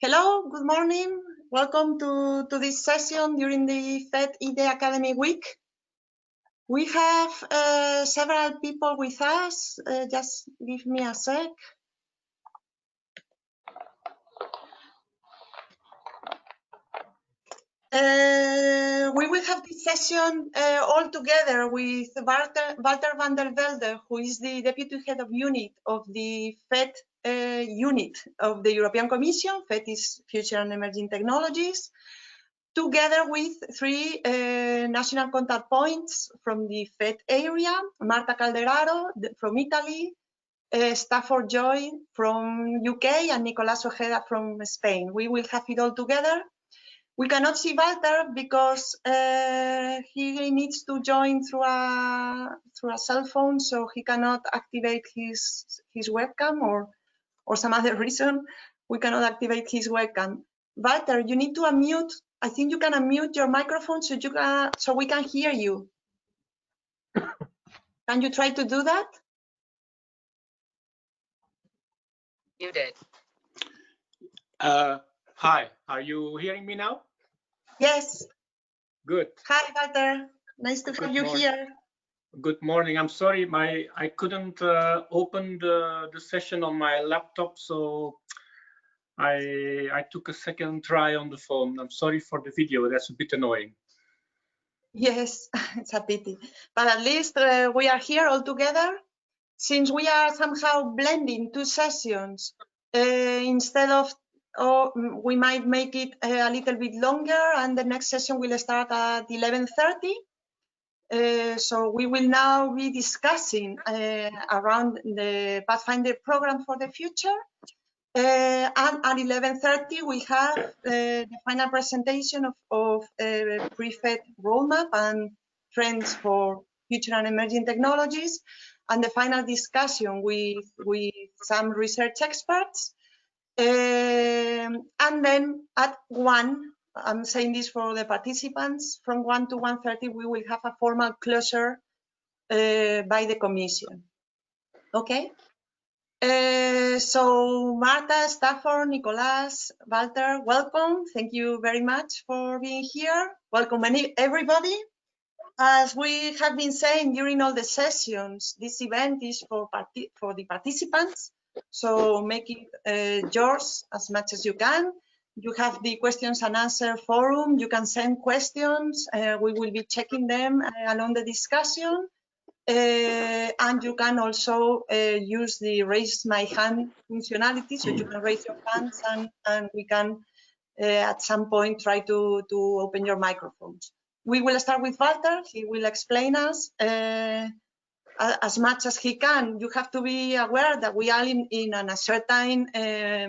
Hello, good morning. Welcome to this session during the PHET IDE Academy Week. We have several people with us. Just give me a sec. We will have this session all together with Walter van der Velde, who is the Deputy Head of Unit of the PHET unit of the European Commission. PHET is Future and Emerging Technologies, together with three national contact points from the PHET area: Marta Calderaro from Italy, Stafford Joy from UK, and Nicolás Ojeda from Spain. We will have it all together. We cannot see Walter because he needs to join through a cell phone, so he cannot activate his webcam, or some other reason we cannot activate his webcam. Walter, you need to unmute. I think you can unmute your microphone so we can hear you. Can you try to do that? You did. Hi, are you hearing me now? Yes. Good. Hi, Walter. Nice to have you here. Good morning. I'm sorry, I couldn't open the session on my laptop, so I took a second try on the phone. I'm sorry for the video. That's a bit annoying. Yes, it's a pity. But at least we are here all together. Since we are somehow blending two sessions, instead of, we might make it a little bit longer, and the next session will start at 11:30. So we will now be discussing around the Pathfinder program for the future. And at 11:30, we have the final presentation of PREFET roadmap and trends for future and emerging technologies, and the final discussion with some research experts. And then at 1, I'm saying this for the participants, from 1 to 1:30, we will have a formal closure by the Commission. Okay? So Marta, Stafford, Nicolás, Walter, welcome. Thank you very much for being here. Welcome everybody. As we have been saying during all the sessions, this event is for the participants. So make it yours as much as you can. You have the questions and answer forum. You can send questions. We will be checking them along the discussion. And you can also use the raise my hand functionality, so you can raise your hands and we can at some point try to open your microphones. We will start with Walter. He will explain us as much as he can. You have to be aware that we are in an uncertain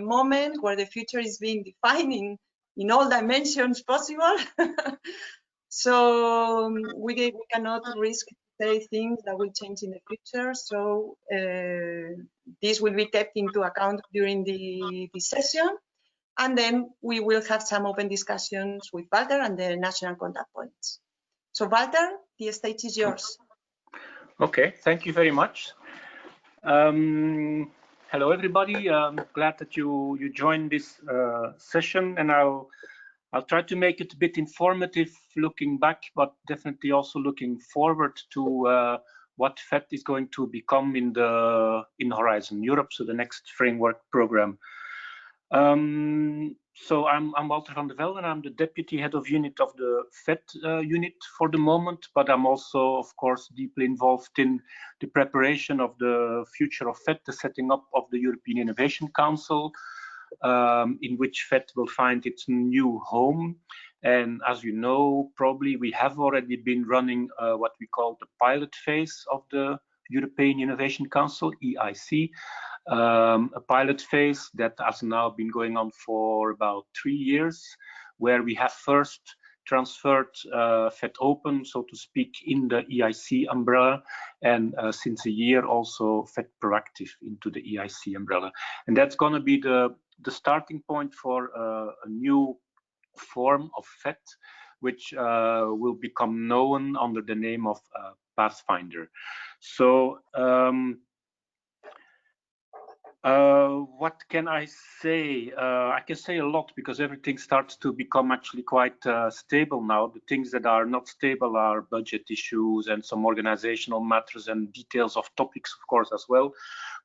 moment where the future is being defined in all dimensions possible. So we cannot risk say things that will change in the future. So this will be kept into account during the session. And then we will have some open discussions with Walter and the national contact points. So Walter, the stage is yours. Okay, thank you very much. Hello, everybody. I'm glad that you joined this session, and I'll try to make it a bit informative looking back, but definitely also looking forward to what PHET is going to become in Horizon Europe, so the next framework program. So I'm Walter van der Velde, and I'm the Deputy Head of Unit of the PHET unit for the moment, but I'm also, of course, deeply involved in the preparation of the future of PHET, the setting up of the European Innovation Council, in which PHET will find its new home. And as you know, probably we have already been running what we call the pilot phase of the European Innovation Council, EIC, a pilot phase that has now been going on for about 3 years, where we have first transferred PHET Open, so to speak, in the EIC umbrella, and since a year also PHET Proactive into the EIC umbrella. And that's going to be the starting point for a new form of PHET, which will become known under the name of Pathfinder. So What can I say? I can say a lot because everything starts to become actually quite stable now. The things that are not stable are budget issues and some organizational matters and details of topics, of course, as well.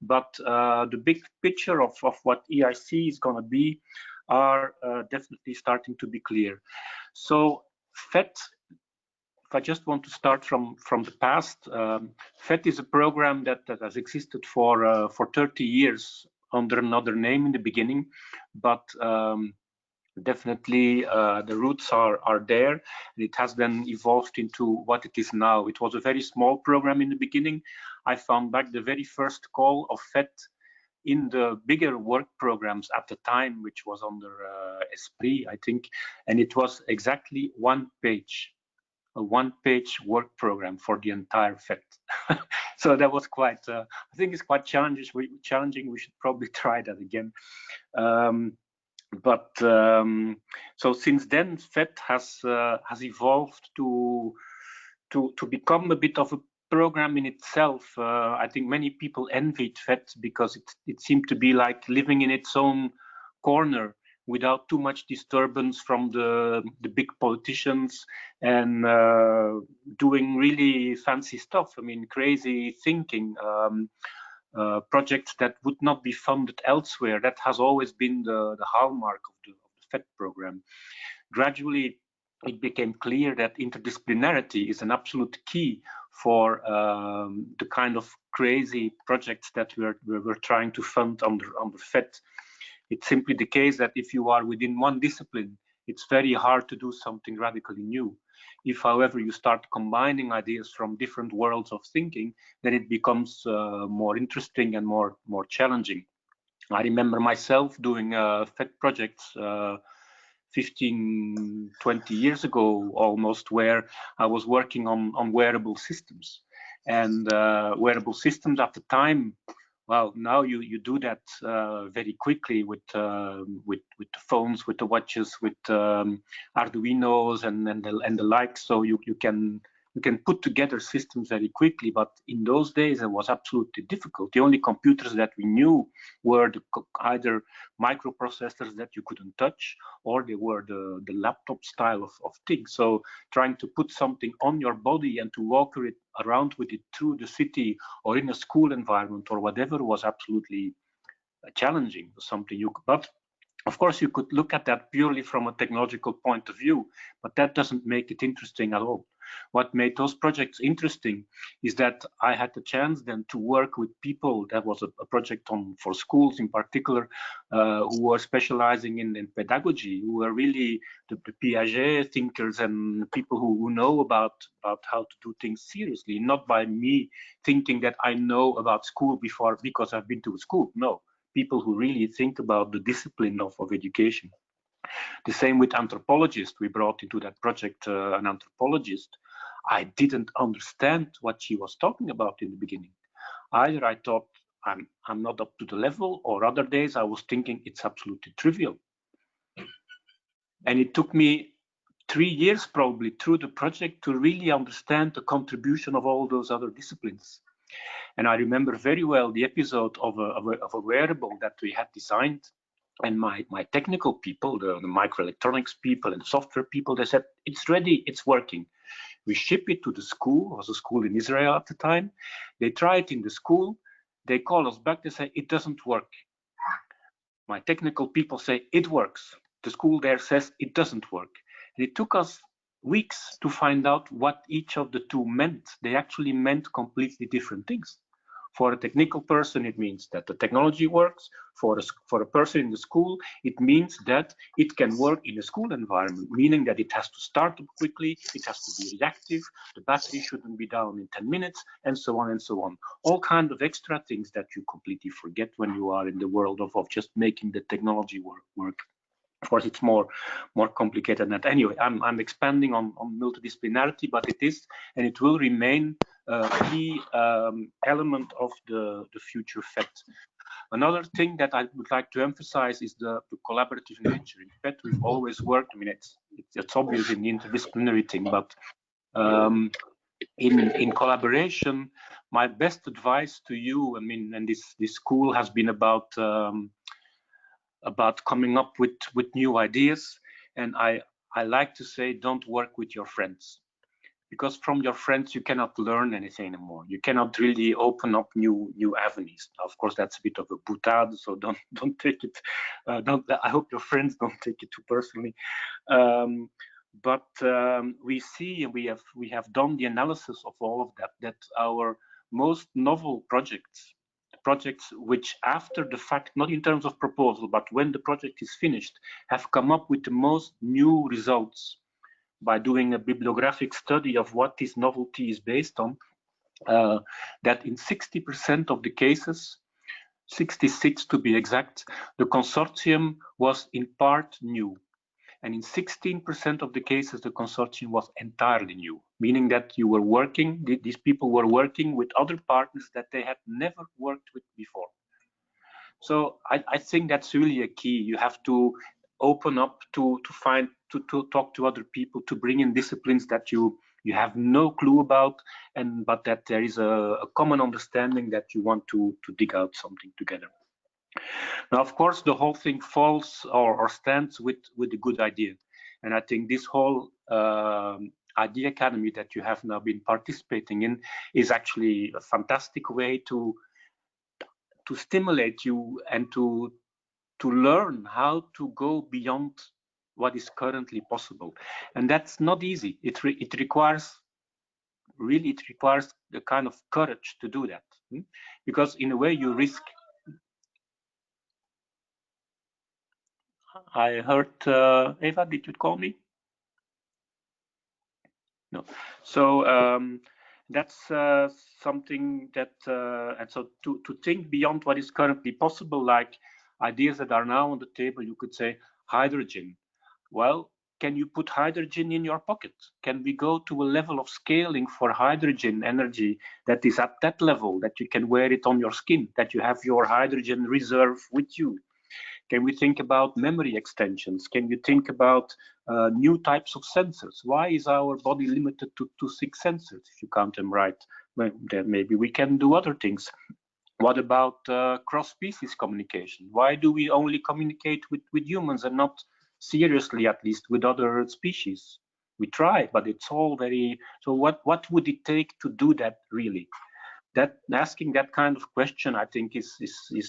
But the big picture of what EIC is going to be are definitely starting to be clear. So FET, if I just want to start from the past, FET is a program that has existed for 30 years under another name in the beginning, but definitely the roots are there, and it has then evolved into what it is now. It was a very small program in the beginning. I found back the very first call of FET in the bigger work programs at the time, which was under Esprit, I think, and it was exactly one page. A one-page work program for the entire FET. So that was quite, I think it's quite challenging. We should probably try that again. So since then, FET has evolved to become a bit of a program in itself. I think many people envied FET because it seemed to be like living in its own corner, without too much disturbance from the big politicians, and doing really fancy stuff. I mean, crazy thinking, projects that would not be funded elsewhere. That has always been the hallmark of the FET program. Gradually, it became clear that interdisciplinarity is an absolute key for the kind of crazy projects that we're trying to fund under FET. It's simply the case that if you are within one discipline, it's very hard to do something radically new. If, however, you start combining ideas from different worlds of thinking, then it becomes more interesting and more challenging. I remember myself doing FET projects 15, 20 years ago almost, where I was working on wearable systems. And wearable systems at the time, well, now you do that very quickly with the phones, with the watches, with Arduinos and the like. So you can put together systems very quickly. But in those days, it was absolutely difficult. The only computers that we knew were either microprocessors that you couldn't touch, or they were the laptop style of things. So trying to put something on your body and to walk around with it through the city or in a school environment or whatever was absolutely challenging. Something you could, but of course you could look at that purely from a technological point of view, but that doesn't make it interesting at all. What made those projects interesting is that I had the chance then to work with people. That was a project for schools in particular, who were specializing in pedagogy, who were really the Piaget thinkers and people who know about how to do things seriously, not by me thinking that I know about school because I've been to school. No, people who really think about the discipline of education. The same with anthropologists. We brought into that project an anthropologist. I didn't understand what she was talking about in the beginning. Either I thought I'm not up to the level, or other days I was thinking it's absolutely trivial. And it took me 3 years probably through the project to really understand the contribution of all those other disciplines. And I remember very well the episode of a wearable that we had designed. And my technical people, the microelectronics people and software people, they said, it's ready, it's working. We ship it to the school. It was a school in Israel at the time. They try it in the school. They call us back, they say, it doesn't work. My technical people say, it works. The school there says it doesn't work. And it took us weeks to find out what each of the two meant. They actually meant completely different things. For a technical person, it means that the technology works. For a person in the school, it means that it can work in a school environment, meaning that it has to start up quickly, it has to be reactive, the battery shouldn't be down in 10 minutes, and so on and so on. All kinds of extra things that you completely forget when you are in the world of just making the technology work. Of course, it's more complicated than that. Anyway, I'm expanding on multidisciplinarity, but it is and it will remain a key element of the future FET. Another thing that I would like to emphasize is the collaborative nature. In FET, we've always worked. I mean, it's obvious in the interdisciplinary thing, but in collaboration, my best advice to you, I mean, and this school has been about coming up with new ideas, and I like to say, don't work with your friends, because from your friends you cannot learn anything anymore. You cannot really open up new avenues. Of course, that's a bit of a boutade, so don't take it. I hope your friends don't take it too personally. But we see, and we have done the analysis of all of that our most novel projects which after the fact, not in terms of proposal, but when the project is finished, have come up with the most new results by doing a bibliographic study of what this novelty is based on, that in 60% of the cases, 66 to be exact, the consortium was in part new. And in 16% of the cases, the consortium was entirely new, meaning that you were working, these people were working with other partners that they had never worked with before. So I think that's really a key. You have to open up to talk to other people, to bring in disciplines that you have no clue about, but that there is a common understanding that you want to dig out something together. Now, of course, the whole thing falls or stands with a good idea. And I think this whole Idea Academy that you have now been participating in is actually a fantastic way to stimulate you and to learn how to go beyond what is currently possible. And that's not easy. It requires the kind of courage to do that, because in a way you risk. I heard, Eva, did you call me? No. So that's something that, and so to think beyond what is currently possible, like ideas that are now on the table, you could say hydrogen. Well, can you put hydrogen in your pocket? Can we go to a level of scaling for hydrogen energy that is at that level, that you can wear it on your skin, that you have your hydrogen reserve with you? Can we think about memory extensions? Can you think about new types of sensors? Why is our body limited to 6 sensors if you count them right? Well, then maybe we can do other things. What about cross-species communication? Why do we only communicate with humans and not seriously, at least, with other species? We try, but it's all very. So what would it take to do that really? That asking that kind of question, I think, is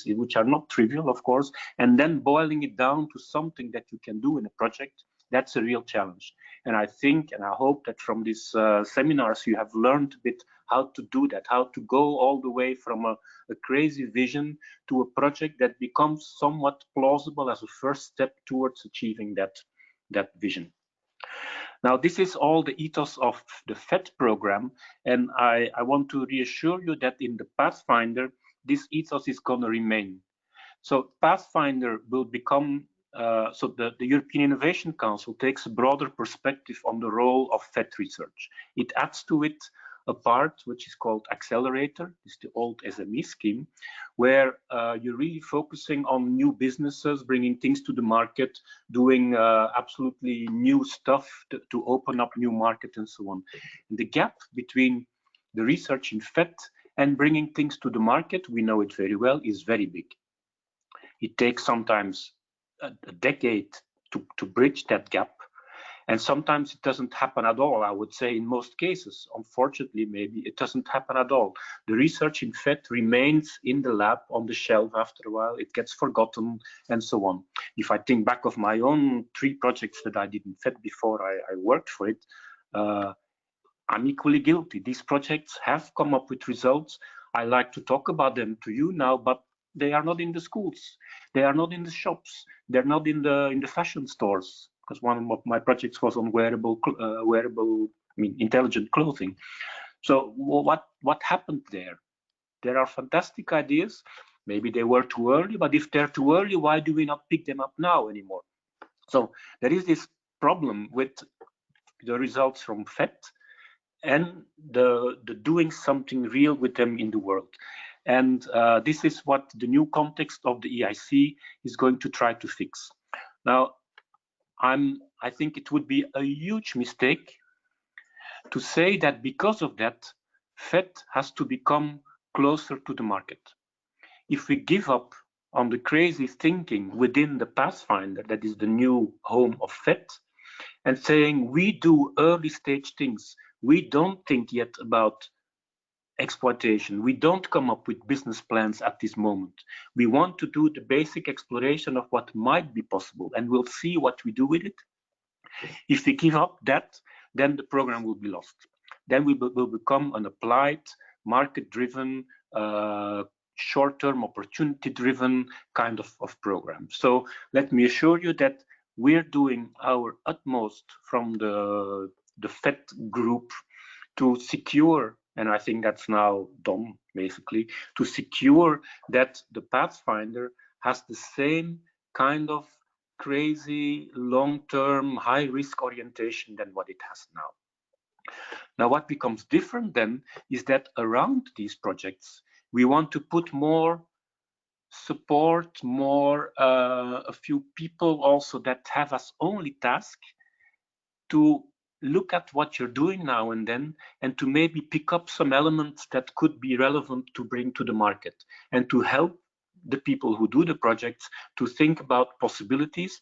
which are not trivial, of course, and then boiling it down to something that you can do in a project. That's a real challenge. And I think, and I hope that from these seminars you have learned a bit how to do that, how to go all the way from a crazy vision to a project that becomes somewhat plausible as a first step towards achieving that vision. Now, this is all the ethos of the PHET program, and I want to reassure you that in the Pathfinder, this ethos is going to remain. So Pathfinder will become, so the European Innovation Council takes a broader perspective on the role of PHET research. It adds to it a part which is called Accelerator, it's the old SME scheme, where you're really focusing on new businesses, bringing things to the market, doing absolutely new stuff to open up new markets and so on. And the gap between the research in PHET and bringing things to the market, we know it very well, is very big. It takes sometimes a decade to bridge that gap. And sometimes it doesn't happen at all, I would say in most cases. Unfortunately, maybe it doesn't happen at all. The research in PHET remains in the lab on the shelf after a while. It gets forgotten and so on. If I think back of my own 3 projects that I did in PHET before I worked for it, I'm equally guilty. These projects have come up with results. I like to talk about them to you now, but they are not in the schools. They are not in the shops. They're not in the fashion stores, because one of my projects was on wearable, intelligent clothing. So what happened there? There are fantastic ideas. Maybe they were too early, but if they're too early, why do we not pick them up now anymore? So there is this problem with the results from PHET and the doing something real with them in the world. And this is what the new context of the EIC is going to try to fix. Now, I think it would be a huge mistake to say that because of that, FET has to become closer to the market. If we give up on the crazy thinking within the Pathfinder, that is the new home of FET, and saying we do early stage things, we don't think yet about exploitation, we don't come up with business plans at this moment. We want to do the basic exploration of what might be possible, and we'll see what we do with it. If we give up that, then the program will be lost. Then we will become an applied, market-driven, short-term, opportunity-driven kind of program. So let me assure you that we're doing our utmost from the FET group to secure, and I think that's now done basically, to secure that the Pathfinder has the same kind of crazy long-term high-risk orientation than what it has now. Now what becomes different then is that around these projects we want to put more support, more a few people also that have as only task to look at what you're doing now and then, and to maybe pick up some elements that could be relevant to bring to the market, and to help the people who do the projects to think about possibilities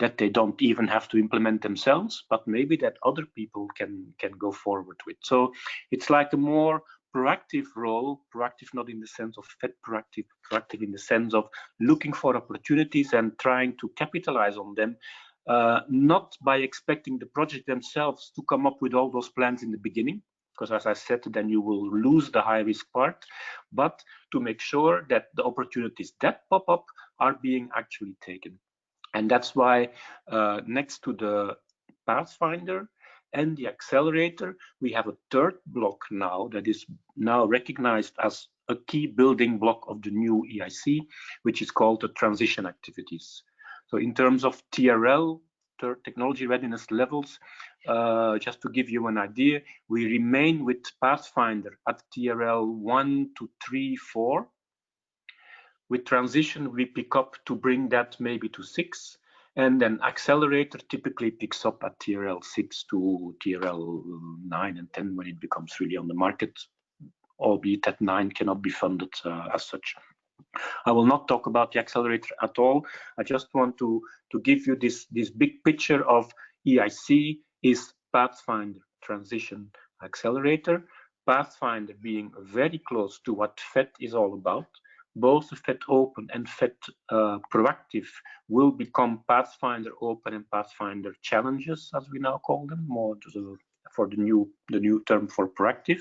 that they don't even have to implement themselves, but maybe that other people can go forward with. So it's like a more proactive role, proactive not in the sense of FET proactive, proactive in the sense of looking for opportunities and trying to capitalize on them, not by expecting the project themselves to come up with all those plans in the beginning, because as I said, then you will lose the high risk part, but to make sure that the opportunities that pop up are being actually taken. And that's why next to the Pathfinder and the accelerator, we have a third block now that is now recognized as a key building block of the new EIC, which is called the transition activities. So in terms of TRL, technology readiness levels, just to give you an idea, we remain with Pathfinder at TRL 1 to 3, 4. With transition, we pick up to bring that maybe to 6. And then accelerator typically picks up at TRL 6 to TRL 9 and 10 when it becomes really on the market, albeit that 9 cannot be funded as such. I will not talk about the accelerator at all. I just want to give you this big picture of EIC is Pathfinder transition accelerator, Pathfinder being very close to what FET is all about. Both FET Open and FET Proactive will become Pathfinder Open and Pathfinder Challenges, as we now call them, more for the new term for proactive.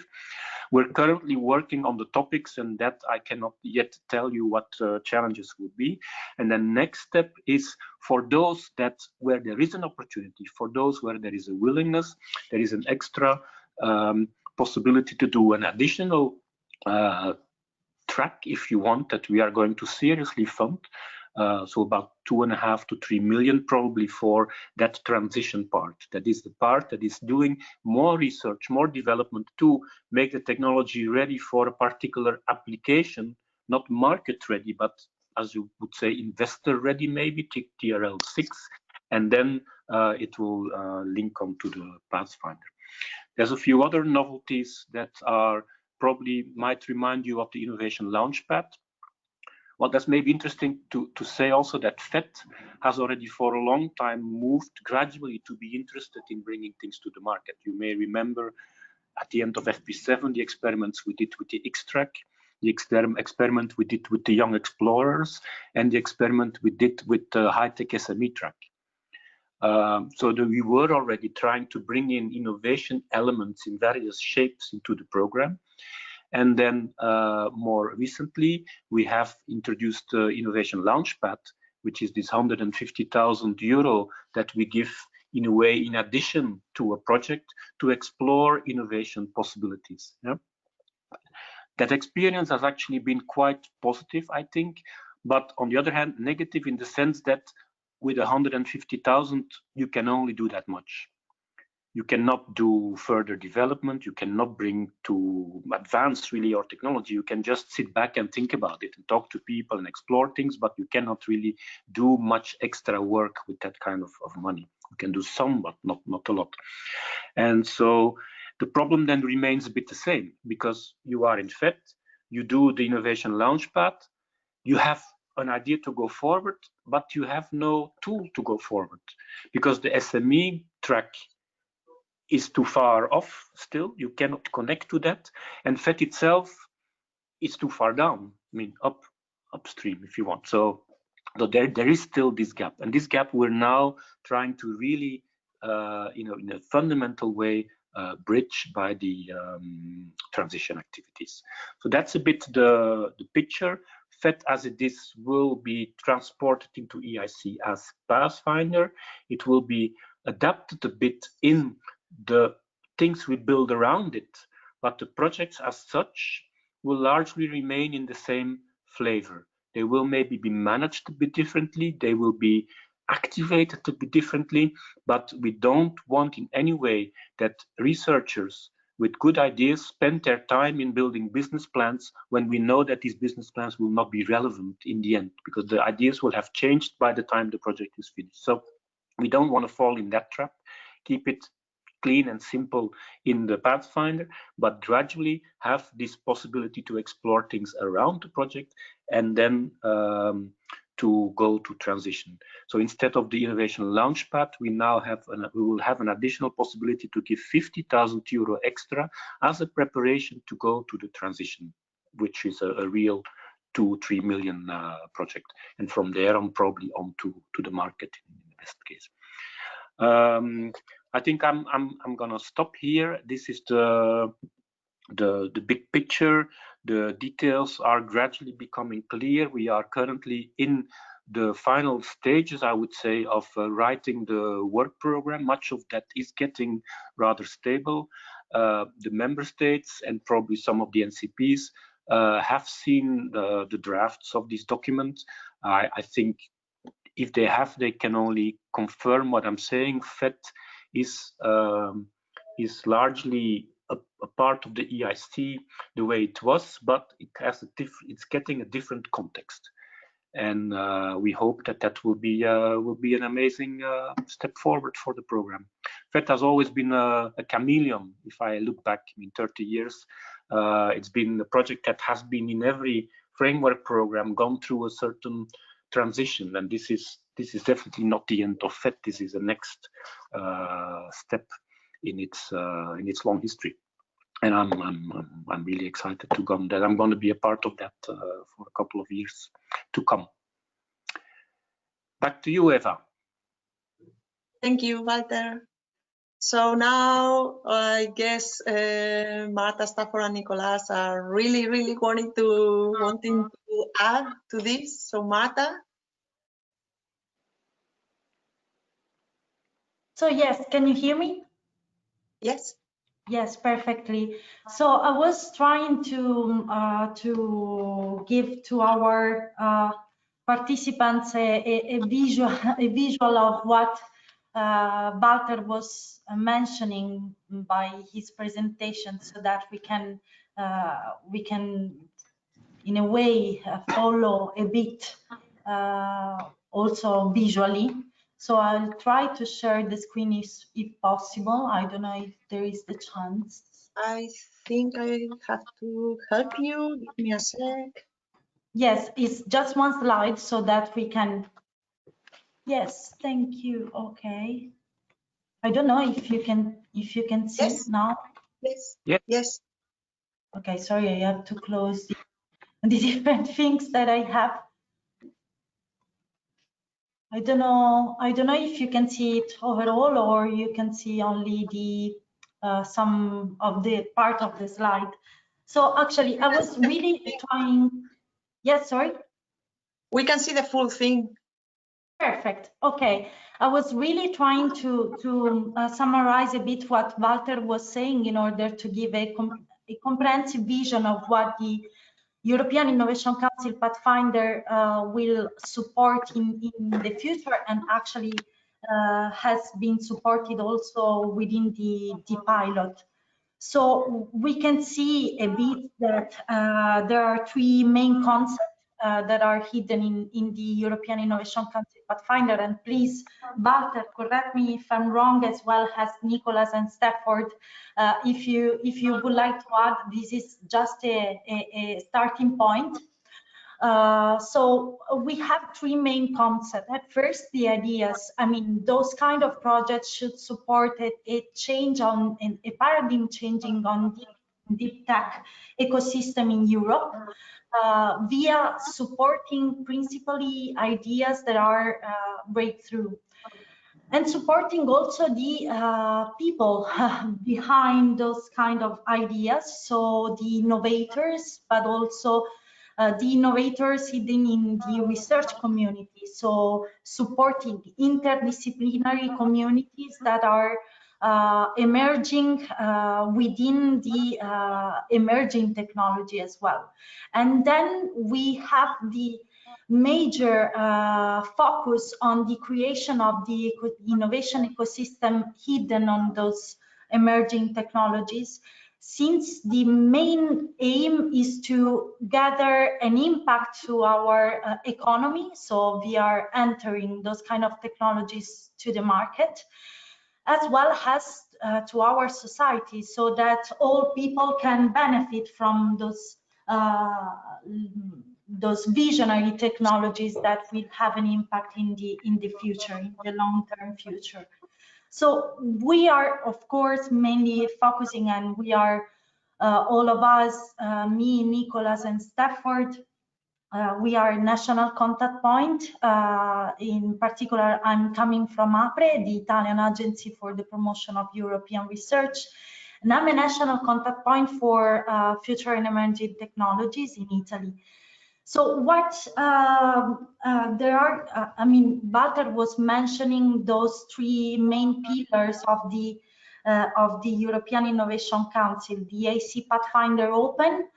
We're currently working on the topics, and that I cannot yet tell you what challenges will be. And the next step is for those that where there is an opportunity, for those where there is a willingness, there is an extra possibility to do an additional track, if you want, that we are going to seriously fund. So about 2.5 to 3 million probably for that transition part. That is the part that is doing more research, more development to make the technology ready for a particular application, not market ready, but as you would say, investor ready, maybe TRL 6, and then it will link on to the Pathfinder. There's a few other novelties that are probably might remind you of the Innovation Launchpad. Well, that's maybe interesting to say also that FET has already for a long time moved gradually to be interested in bringing things to the market. You may remember at the end of FP7, the experiments we did with the X-Track, the experiment we did with the Young Explorers, and the experiment we did with the high-tech SME track. So we were already trying to bring in innovation elements in various shapes into the program. And then more recently, we have introduced the Innovation Launchpad, which is this 150,000 euro that we give in a way in addition to a project to explore innovation possibilities. Yeah? That experience has actually been quite positive, I think, but on the other hand, negative in the sense that with 150,000, you can only do that much. You cannot do further development. You cannot bring to advance really your technology. You can just sit back and think about it and talk to people and explore things, but you cannot really do much extra work with that kind of money. You can do some, but not a lot. And so The problem then remains a bit the same, because you are in FET, you do the innovation launchpad, you have an idea to go forward, but you have no tool to go forward, because the SME track is too far off still. You cannot connect to that, and FET itself is too far down. I mean, upstream, if you want. So there is still this gap, and this gap we're now trying to really, in a fundamental way, bridge by the transition activities. So that's a bit the picture. FET as it is will be transported into EIC as Pathfinder. It will be adapted a bit in the things we build around it, but the projects as such will largely remain in the same flavor. They will maybe be managed a bit differently, they will be activated a bit differently, but we don't want in any way that researchers with good ideas spend their time in building business plans when we know that these business plans will not be relevant in the end, because the ideas will have changed by the time the project is finished. So we don't want to fall in that trap. Keep it clean and simple in the Pathfinder, but gradually have this possibility to explore things around the project and then to go to transition. So instead of the innovation launchpad, we will have an additional possibility to give 50,000 euro extra as a preparation to go to the transition, which is a real 2-3 million project, and from there on probably on to the market in the best case. I think I'm gonna stop here. This is the big picture. The details are gradually becoming clear. We are currently in the final stages, I would say, of writing the work program. Much of that is getting rather stable. The member states and probably some of the NCPs have seen the drafts of this document. I think if they have, they can only confirm what I'm saying. FET is largely a part of the EIC the way it was, but it's getting a different context, and we hope that will be an amazing step forward for the program. FET has always been a chameleon. If I look back, 30 years, it's been a project that has been in every framework program gone through a certain transition, and this is definitely not the end of FET. This is the next step in its long history, and I'm really excited to come that I'm going to be a part of that for a couple of years to come. Back to you, Eva. Thank you, Walter. So now I guess Marta, Stafford, and Nicolas are really wanting to add to this. So Marta. So yes, can you hear me? Yes. Yes, perfectly. So I was trying to give to our participants a visual of what Walter was mentioning by his presentation, so that we can in a way follow a bit also visually. So I'll try to share the screen if possible. I don't know if there is the chance. I think I have to help you. Give me a sec. Yes, it's just one slide so that we can. Yes, thank you. Okay. I don't know if you can see Yes. now. Yes. Yes. Yes. Okay, sorry, I have to close the different things that I have. I don't know if you can see it overall, or you can see only the some of the part of the slide. So actually, I was really trying. Yes, sorry. We can see the full thing. Perfect. Okay. I was really trying to summarize a bit what Walter was saying in order to give a comprehensive vision of what the European Innovation Council Pathfinder will support in the future, and actually has been supported also within the pilot. So we can see a bit that there are three main concepts that are hidden in the European Innovation Council Pathfinder. And please, Walter, correct me if I'm wrong, as well as Nicholas and Stafford. If you would like to add, this is just a starting point. So we have three main concepts. At first, the ideas. I mean, those kind of projects should support a change on a paradigm changing on deep tech ecosystem in Europe via supporting principally ideas that are breakthrough. And supporting also the people behind those kind of ideas, so the innovators, but also the innovators hidden in the research community, so supporting interdisciplinary communities that are emerging within the emerging technology as well. And then we have the major focus on the creation of the innovation ecosystem hidden on those emerging technologies, since the main aim is to gather an impact to our economy. So we are entering those kind of technologies to the market, as well as to our society, so that all people can benefit from those visionary technologies that will have an impact in the future, in the long-term future. So we are, of course, mainly focusing, and we are all of us, me, Nicholas, and Stafford. We are a national contact point. In particular, I'm coming from APRE, the Italian Agency for the Promotion of European Research, and I'm a national contact point for future and emerging technologies in Italy. So what there are, I mean, Walter was mentioning those three main pillars of the European Innovation Council, the AC Pathfinder Open,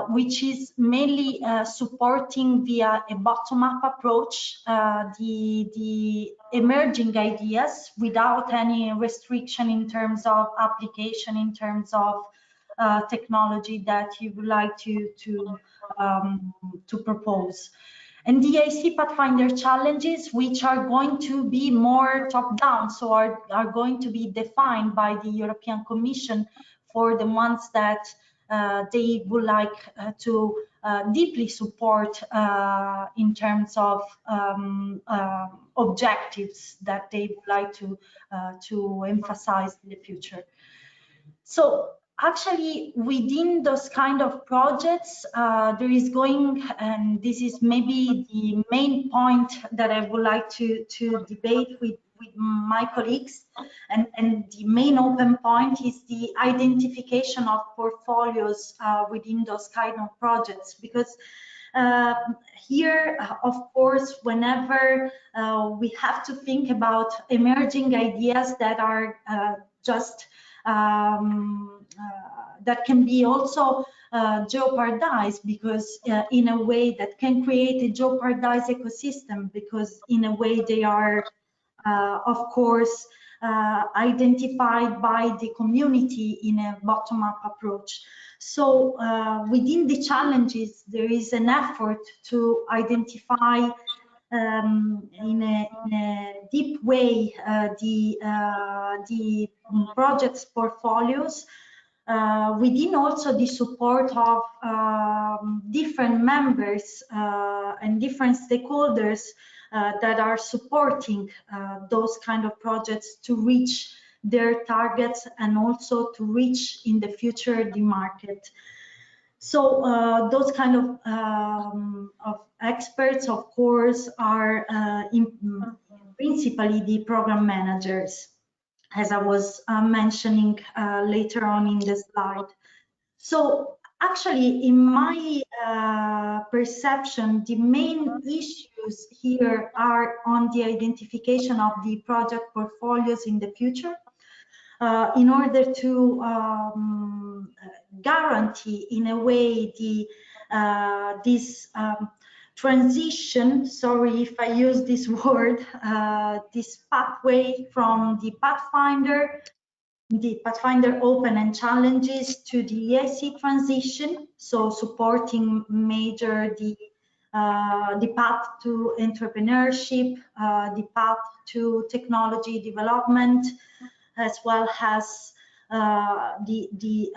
which is mainly supporting via a bottom-up approach the emerging ideas without any restriction in terms of application, in terms of technology that you would like to propose. And the AC Pathfinder challenges, which are going to be more top-down, so are going to be defined by the European Commission for the ones that they would like to deeply support in terms of objectives that they would like to emphasize in the future. So actually, within those kind of projects, there is going, and this is maybe the main point that I would like to debate with my colleagues, and the main open point is the identification of portfolios within those kind of projects, because here, of course, whenever we have to think about emerging ideas that are just that can be also jeopardized, because in a way that can create a jeopardized ecosystem, because in a way they are of course identified by the community in a bottom-up approach. So within the challenges, there is an effort to identify in a deep way the project's portfolios, within also the support of different members and different stakeholders that are supporting those kind of projects to reach their targets and also to reach in the future the market. So those kind of experts, of course, are principally the program managers, as I was mentioning later on in the slide. So actually, in my perception, the main issues here are on the identification of the project portfolios in the future, in order to guarantee in a way this transition, sorry if I use this word, this pathway from the Pathfinder Open and challenges to the EAC transition, so supporting major the the path to entrepreneurship, the path to technology development, as well as the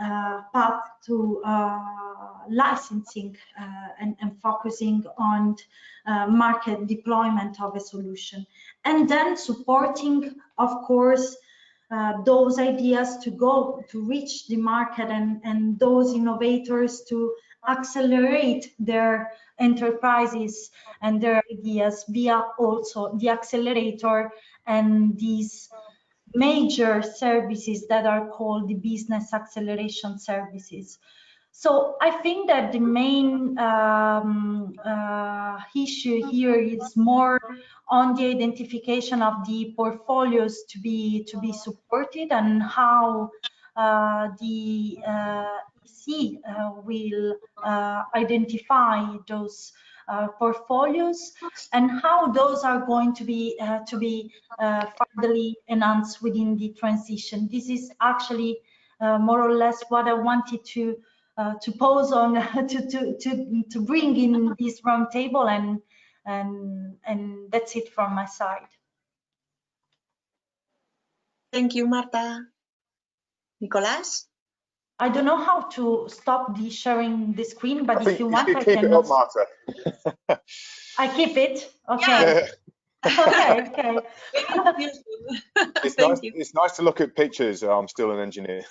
path to licensing and focusing on market deployment of a solution, and then supporting, of course, those ideas to go to reach the market, and those innovators to accelerate their enterprises and their ideas via also the accelerator and these major services that are called the business acceleration services. So I think that the main issue here is more on the identification of the portfolios to be supported, and how the EC will identify those portfolios, and how those are going to be furtherly enhanced within the transition. This is actually more or less what I wanted to pose on to bring in this round table, and that's it from my side. Thank you, Marta. Nicolas? I don't know how to stop the sharing the screen, but if you want, I keep can. It up, Marta. I keep it. Okay. Okay. Okay. It's nice to look at pictures. I'm still an engineer.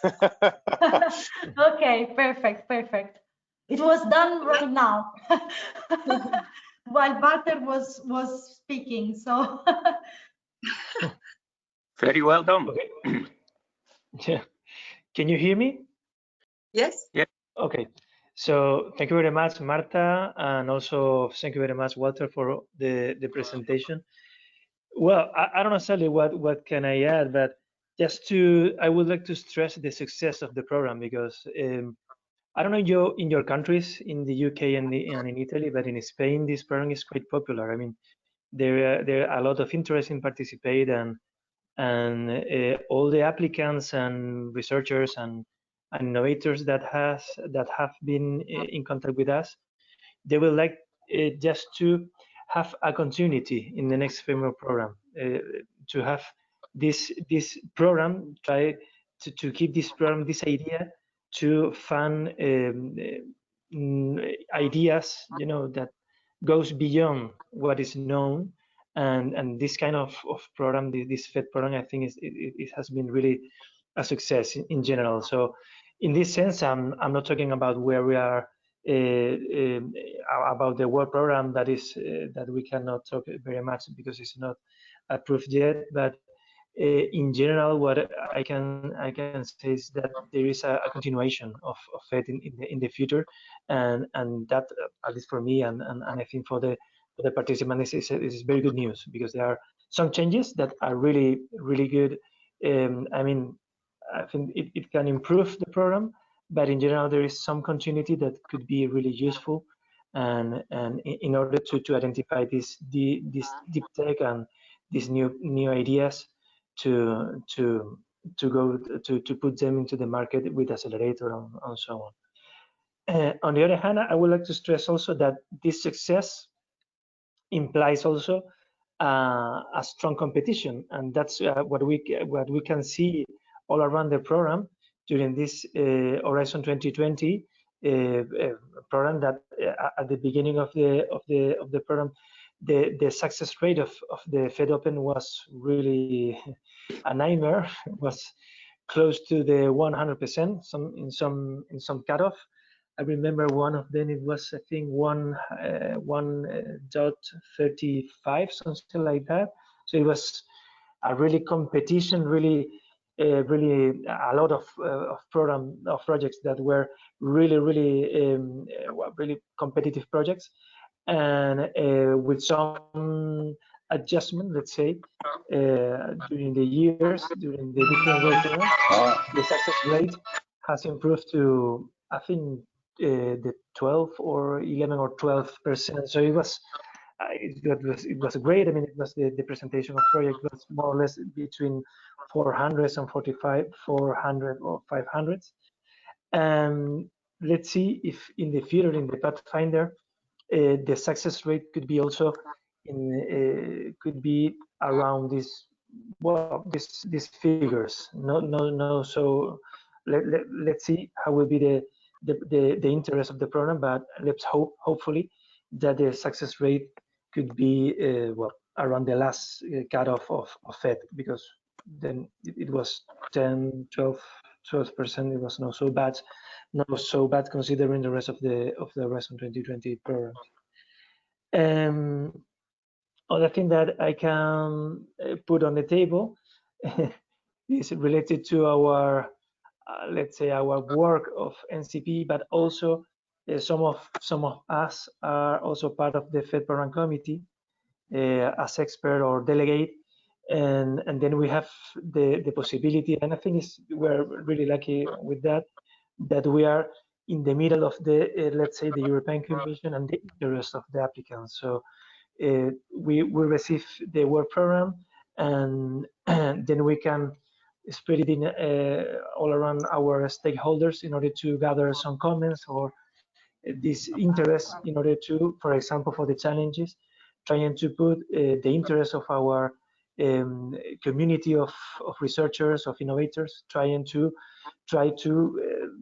Okay. Perfect. Perfect. It was done right now while Walter was speaking. So. Very well done. Okay. Yeah. Can you hear me? Yes. Yeah. Okay. So thank you very much, Marta, and also thank you very much, Walter, for the presentation. Well, I don't know exactly what can I add, but I would like to stress the success of the program, because I don't know in your countries, in the UK and in Italy, but in Spain, this program is quite popular. I mean, there are a lot of interest in participate, and all the applicants and researchers and innovators that have been in contact with us, they will like just to have a continuity in the next framework program, to have this program, try to keep this program, this idea, to fund ideas, that goes beyond what is known, and this kind of program, this FET program, I think it has been really a success in general. So in this sense, I'm not talking about where we are about the work program, that we cannot talk very much because it's not approved yet, but in general, what I can say is that there is a continuation of FET in the future, and that, at least for me, and I think for the participants, is very good news, because there are some changes that are really good. I mean, I think it can improve the program, but in general, there is some continuity that could be really useful, and in order to identify this deep tech and these new ideas, to put them into the market with accelerator and so on. On the other hand, I would like to stress also that this success implies also a strong competition, and that's what we can see all around the program during this Horizon 2020 program. That at the beginning of the program, the success rate of the FET Open was really a nightmare. It was close to the 100%. In some cutoff. I remember one of them. It was, I think, 1.35, something like that. So it was a really competition, really a lot of projects that were really competitive projects, and with some adjustment, let's say, during the years, during the different work programs, the success rate has improved to, I think, the 12 or 11 or 12%. So it was great. I mean, it was the presentation of project was more or less between 400 and 400 or 500. And let's see if in the future, in the Pathfinder, the success rate could be also could be around this, well, these figures. No. So let's see how will be the interest of the program, but let's hopefully that the success rate could be well, around the last cutoff of FET, because then it was 10-12%. It was not so bad considering the rest of the rest of 2020 programs. Other thing that I can put on the table is related to our let's say our work of NCP, but also some of us are also part of the FED program committee as expert or delegate, and then we have the possibility, and I think we're really lucky with that we are in the middle of the let's say the European Commission and the interest of the applicants. So we receive the work program, and then we can spread it in all around our stakeholders in order to gather some comments or this interest in order to, for example, for the challenges, trying to put the interest of our community of researchers, of innovators,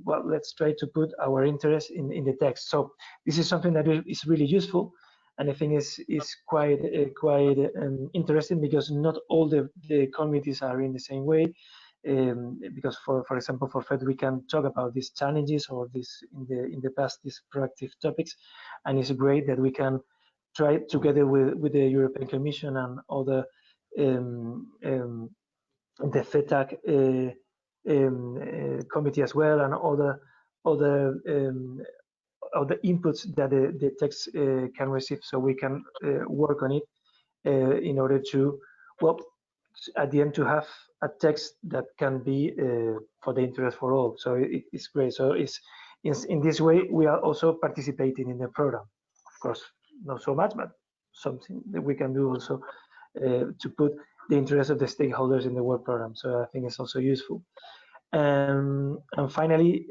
well, let's try to put our interest in the text. So this is something that is really useful, and I think is quite interesting, because not all the committees are in the same way. Because for example, for FED, we can talk about these challenges or this in the past, these proactive topics, and it's great that we can try together with the European Commission and other the FETAC committee as well, and other inputs that the text can receive, so we can work on it in order to, well, at the end, to have a text that can be for the interest for all. So it's great. So it's in this way we are also participating in the program. Of course, not so much, but something that we can do also to put the interest of the stakeholders in the work program. So I think it's also useful. And finally,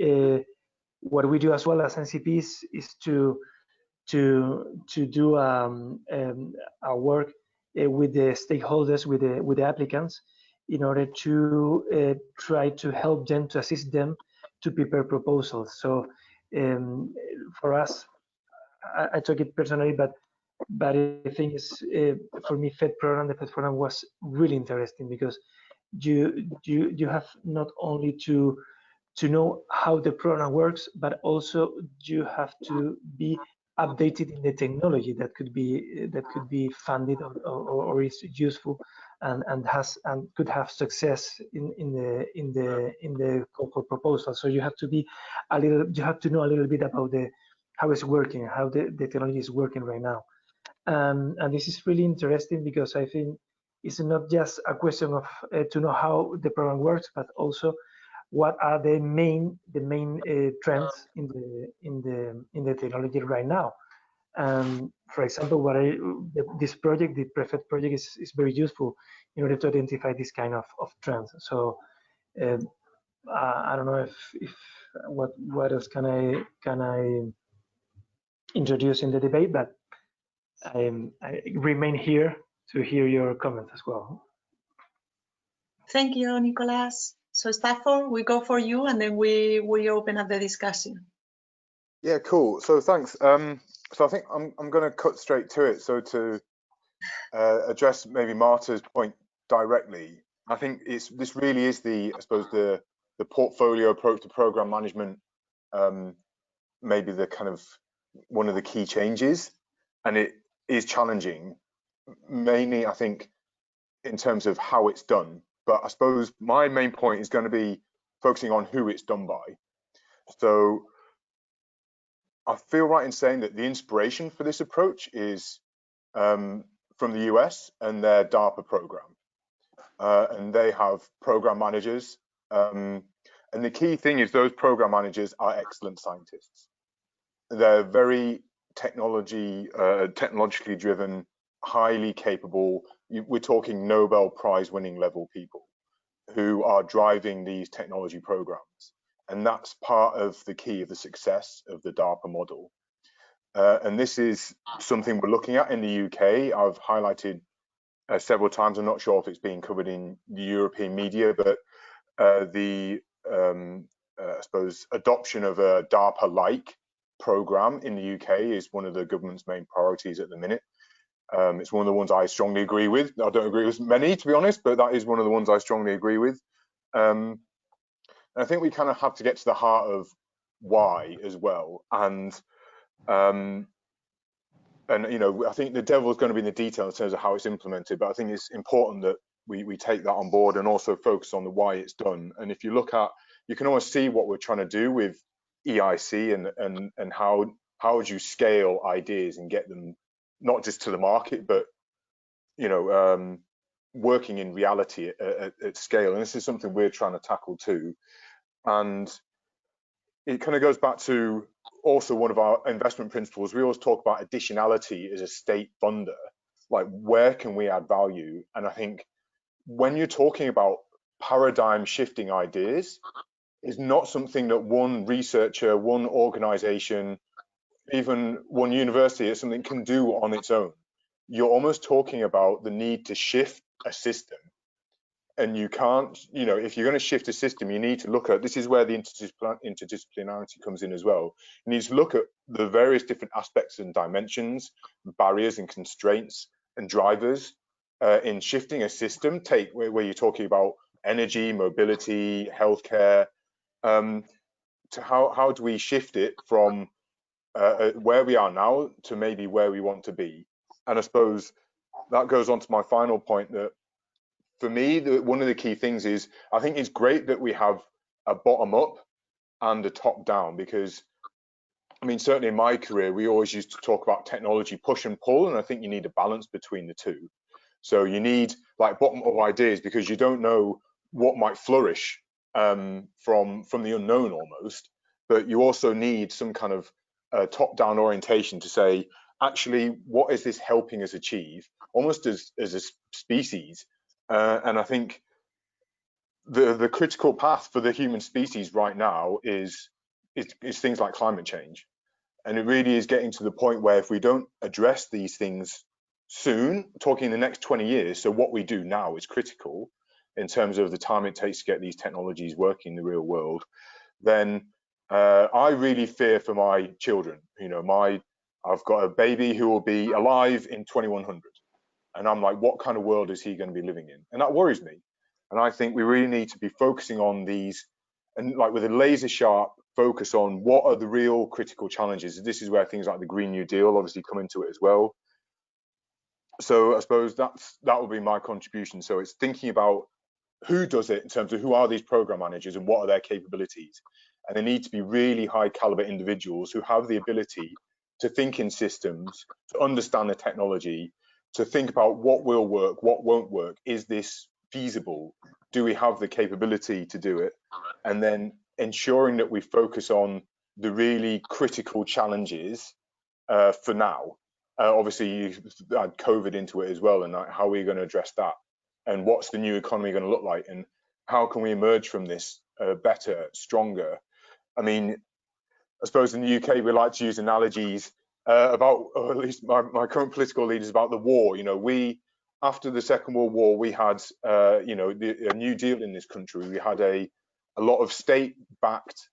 what we do as well as NCPs is to do our work with the stakeholders, with the applicants, in order to try to help them, to assist them to prepare proposals. So for us, I took it personally, but I think it's for me, the FED program was really interesting, because you have not only to know how the program works, but also you have to be updated in the technology that could be funded or is useful and could have success in the call for proposal. So you have to know a little bit about how it's working, how the technology is working right now. And this is really interesting, because I think it's not just a question of to know how the program works, but also what are the main trends in the technology right now. For example, this project, the PREFET project, is very useful in order to identify this kind of trends. So I don't know if what else can I introduce in the debate, but I remain here to hear your comments as well. Thank you, Nicolas. So Stafford, we go for you, and then we open up the discussion. Yeah, cool. So thanks. So I think I'm going to cut straight to it. So to address maybe Marta's point directly, I think this really is I suppose the portfolio approach to program management, maybe the kind of one of the key changes, and it is challenging, mainly I think in terms of how it's done. But I suppose my main point is going to be focusing on who it's done by. So I feel right in saying that the inspiration for this approach is from the US and their DARPA program. And they have program managers. And the key thing is those program managers are excellent scientists. They're very technologically driven, highly capable. We're talking Nobel Prize winning level people who are driving these technology programs. And that's part of the key of the success of the DARPA model. And this is something we're looking at in the UK. I've highlighted several times. I'm not sure if it's being covered in the European media, but I suppose adoption of a DARPA-like program in the UK is one of the government's main priorities at the minute. It's one of the ones I strongly agree with. I don't agree with many, to be honest, but that is one of the ones I strongly agree with. And I think we kind of have to get to the heart of why as well. And you know, I think the devil's going to be in the detail in terms of how it's implemented, but I think it's important that we take that on board and also focus on the why it's done. And if you look at, you can almost see what we're trying to do with EIC and how would you scale ideas and get them not just to the market, but you know, working in reality at scale. And this is something we're trying to tackle too. And it kind of goes back to also one of our investment principles. We always talk about additionality as a state funder, like where can we add value? And I think when you're talking about paradigm shifting ideas, it's not something that one researcher, one organization, even one university or something can do on its own. You're almost talking about the need to shift a system. And you can't, you know, if you're going to shift a system, you need to look at, this is where the interdisciplinarity comes in as well. You need to look at the various different aspects and dimensions, barriers and constraints and drivers in shifting a system. Take where you're talking about energy, mobility, healthcare, to how do we shift it from where we are now to maybe where we want to be. And I suppose that goes on to my final point, that for me, one of the key things is, I think it's great that we have a bottom up and a top down, because I mean, certainly in my career, we always used to talk about technology push and pull, and I think you need a balance between the two. So you need like bottom up ideas because you don't know what might flourish from the unknown almost, but you also need some kind of top down orientation to say, actually, what is this helping us achieve, almost as a species. And I think the critical path for the human species right now is things like climate change. And it really is getting to the point where if we don't address these things soon, talking the next 20 years, so what we do now is critical in terms of the time it takes to get these technologies working in the real world, then I really fear for my children. You know, I've got a baby who will be alive in 2100. And I'm like, what kind of world is he going to be living in? And that worries me. And I think we really need to be focusing on these, and like with a laser sharp focus on what are the real critical challenges. This is where things like the Green New Deal obviously come into it as well. So I suppose that will be my contribution. So it's thinking about who does it in terms of who are these program managers and what are their capabilities. And they need to be really high caliber individuals who have the ability to think in systems, to understand the technology, to think about what will work, what won't work. Is this feasible? Do we have the capability to do it? And then ensuring that we focus on the really critical challenges for now. Obviously, you add COVID into it as well, and how are we going to address that? And what's the new economy going to look like? And how can we emerge from this better, stronger? I mean, I suppose in the UK, we like to use analogies about, or at least my current political leaders, about the war. You know, after the Second World War, we had, you know, a New Deal in this country. We had a lot of state-backed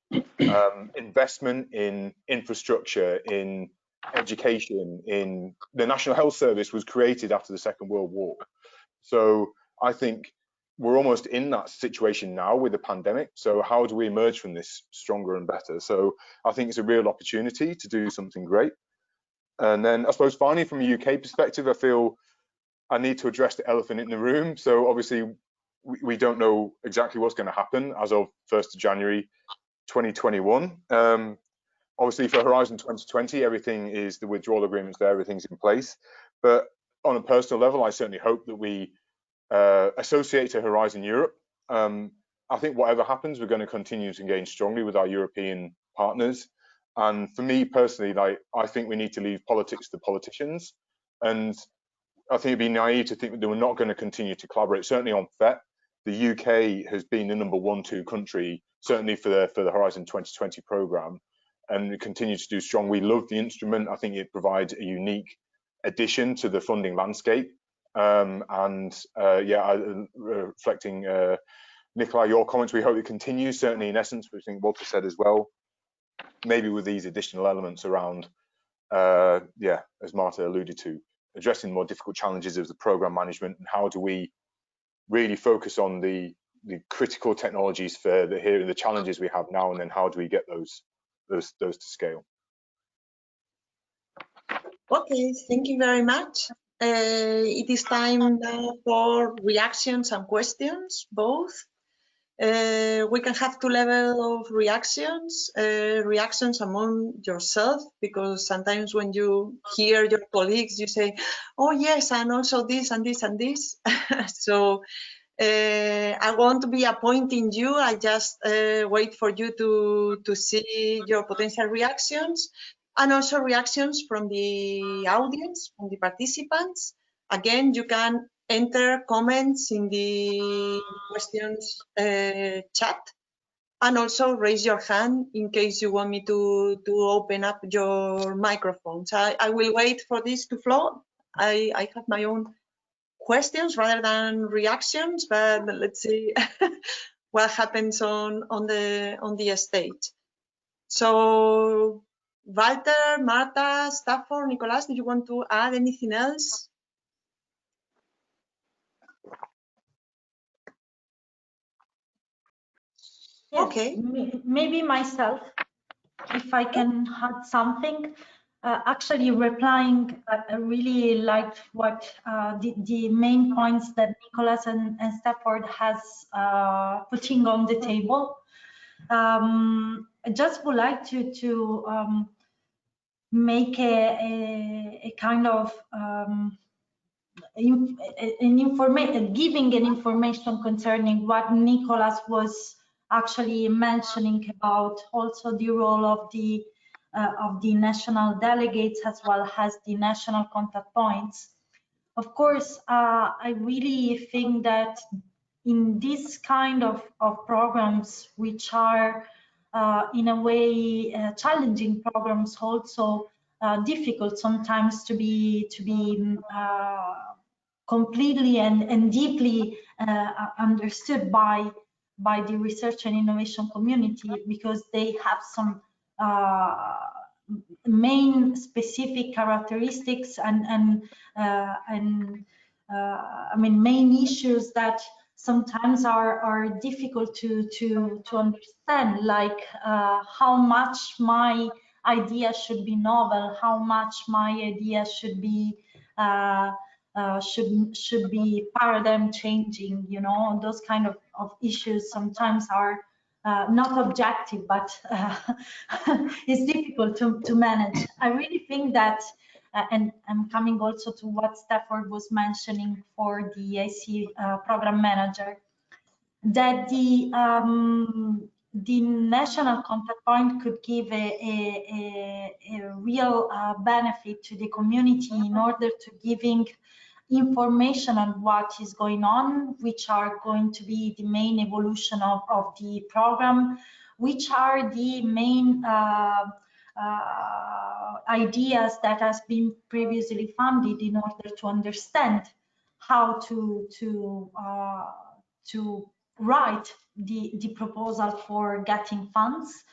investment in infrastructure, in education, in the National Health Service was created after the Second World War. So I think we're almost in that situation now with the pandemic. So how do we emerge from this stronger and better? So I think it's a real opportunity to do something great. And then I suppose finally, from a UK perspective, I feel I need to address the elephant in the room. So obviously we don't know exactly what's going to happen as of 1st of January 2021. Obviously for Horizon 2020, everything is, the withdrawal agreements there, everything's in place. But on a personal level, I certainly hope that we associate to Horizon Europe. I think whatever happens, we're going to continue to engage strongly with our European partners. And for me personally, like, I think we need to leave politics to politicians. And I think it'd be naive to think that we're not going to continue to collaborate. Certainly on PHET, the UK has been the #1, 2 country, certainly for the Horizon 2020 program. and we continue to do strong. We love the instrument. I think it provides a unique addition to the funding landscape. Reflecting Nikolai, your comments, we hope it continues. Certainly, in essence, we think Walter said as well, maybe with these additional elements around, as Marta alluded to, addressing more difficult challenges of the program management, and how do we really focus on the critical technologies for the challenges we have now, and then how do we get those to scale. Okay, thank you very much. It is time now for reactions and questions, both. We can have two levels of reactions, reactions among yourself, because sometimes when you hear your colleagues, you say, oh yes, and also this and this and this. So I won't be appointing you. I just wait for you to see your potential reactions, and also reactions from the audience, from the participants. Again, you can enter comments in the questions chat, and also raise your hand in case you want me to open up your microphones. I will wait for this to flow. I have my own questions rather than reactions, but let's see what happens on the stage. So Walter, Marta, Stafford, Nicolas, do you want to add anything else? Yes, okay. Maybe myself, if I can add something. Actually, replying, I really liked what the main points that Nicolas and Stafford has putting on the table. I just would like to make a kind of giving an information concerning what Nicolas was actually mentioning about also the role of the national delegates as well as the national contact points. Of course, I really think that in this kind of programs, which are in a way challenging programs, also difficult sometimes to be completely and deeply understood by the research and innovation community, because they have some main specific characteristics and I mean main issues that sometimes are difficult to understand, like how much my idea should be novel, how much my idea should be paradigm changing. You know, those kind of issues sometimes are not objective, but it's difficult to manage. I really think that, and I'm coming also to what Stafford was mentioning for the IC program manager, that the national contact point could give a real benefit to the community in order to giving information on what is going on, which are going to be the main evolution of the program, which are the main ideas that has been previously funded in order to understand how to write the proposal for getting funds.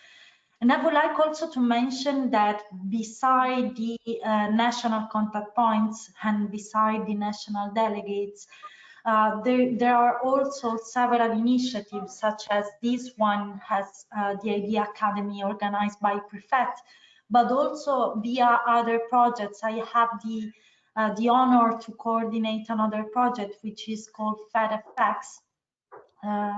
And I would like also to mention that beside the national contact points and beside the national delegates, there are also several initiatives, such as this one has the Idea Academy organized by PREFET, but also via other projects. I have the honor to coordinate another project, which is called FedFX,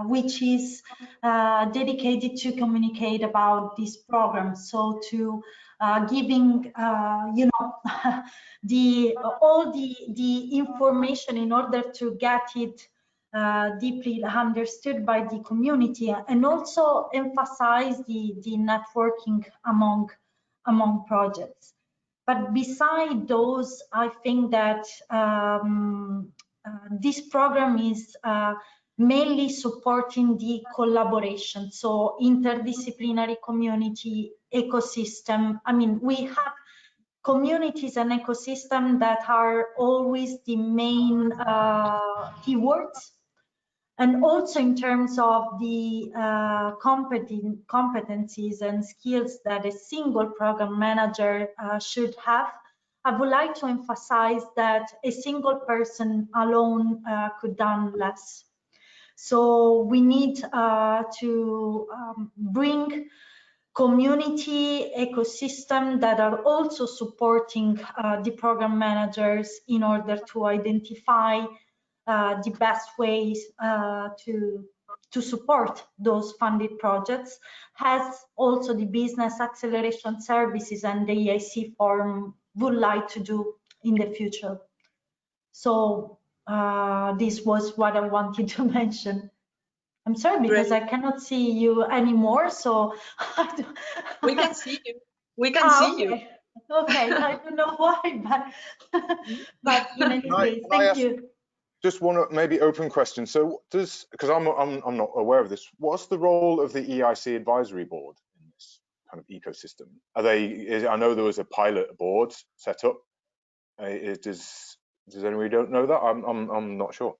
which is dedicated to communicate about this program. So to giving, you know, all the information in order to get it deeply understood by the community, and also emphasize the networking among projects. But beside those, I think that this program is mainly supporting the collaboration, so interdisciplinary community ecosystem. I mean, we have communities and ecosystem that are always the main keywords. And also in terms of the competencies and skills that a single program manager should have, I would like to emphasize that a single person alone could done less. So we need to bring community ecosystem that are also supporting the program managers in order to identify the best ways to support those funded projects, has also the business acceleration services and the EIC forum would like to do in the future. So this was what I wanted to mention. I'm sorry, because Great. I cannot see you anymore, so We can see you. We can see you. Okay, I don't know why, but in any case, thank you. Just one maybe open question. So does, because I'm not aware of this, what's the role of the EIC advisory board in this kind of ecosystem? Are they, I know there was a pilot board set up. Does anybody don't know that? I'm not sure.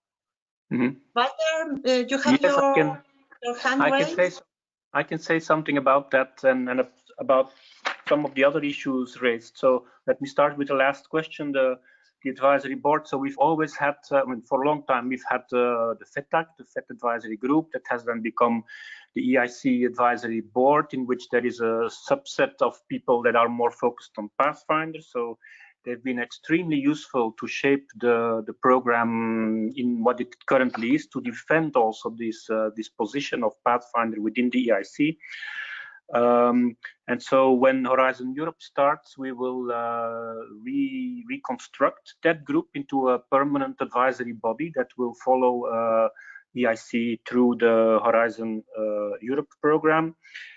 Mm-hmm. Walter, you have Yes, your hand raised. I can say something about that and about some of the other issues raised. So let me start with the last question, the advisory board. So we've always had, I mean, for a long time, we've had the FETAC, the FET advisory group, that has then become the EIC advisory board, in which there is a subset of people that are more focused on Pathfinder. So they've been extremely useful to shape the program in what it currently is, to defend also this position of Pathfinder within the EIC. And so when Horizon Europe starts, we will reconstruct that group into a permanent advisory body that will follow EIC through the Horizon Europe program.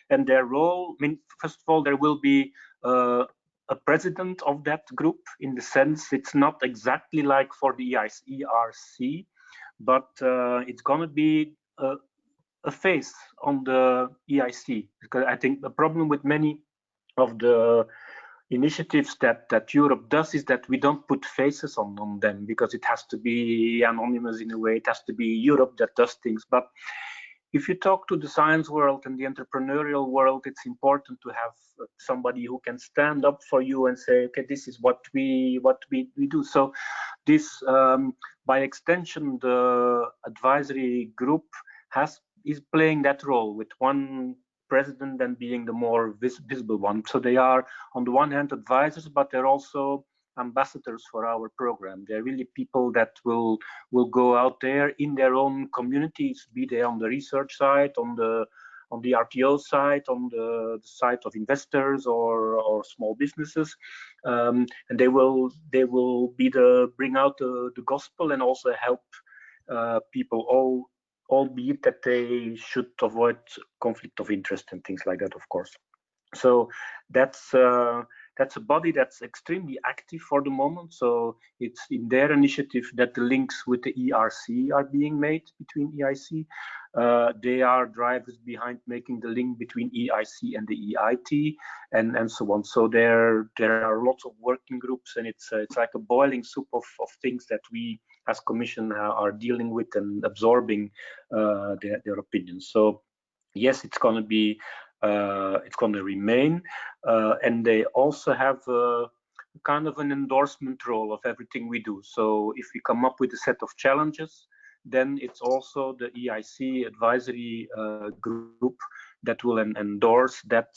And their role, I mean, first of all, there will be a president of that group, in the sense it's not exactly like for the ERC, but it's going to be a face on the EIC, because I think the problem with many of the initiatives that Europe does is that we don't put faces on them, because it has to be anonymous in a way. It has to be Europe that does things. But if you talk to the science world and the entrepreneurial world, it's important to have somebody who can stand up for you and say, okay, this is what we do. So this, by extension, the advisory group is playing that role, with one president and being the more visible one. So they are, on the one hand, advisors, but they're also ambassadors for our program. They're really people that will go out there in their own communities, be they on the research side, on the RTO side, on the side of investors or small businesses, and they will bring out the gospel, and also help people, albeit that they should avoid conflict of interest and things like that, of course. So that's a body that's extremely active for the moment. So it's in their initiative that the links with the ERC are being made between EIC. They are drivers behind making the link between EIC and the EIT, and so on. So there are lots of working groups, and it's like a boiling soup of things that we as Commission are dealing with and absorbing their opinions. So yes, it's going to be. It's going to remain, and they also have kind of an endorsement role of everything we do. So if we come up with a set of challenges, then it's also the EIC advisory group that will endorse that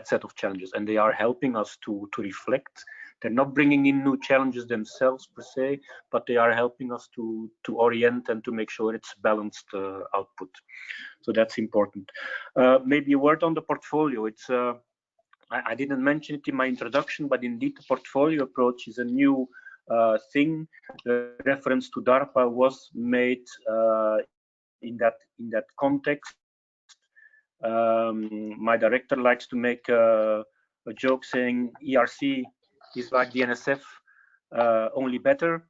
set of challenges, and they are helping us to reflect. They're not bringing in new challenges themselves per se, but they are helping us to orient and to make sure it's balanced output. So that's important. Maybe a word on the portfolio. It's I didn't mention it in my introduction, but indeed the portfolio approach is a new thing. The reference to DARPA was made in that context. My director likes to make a joke saying ERC is like the NSF, only better.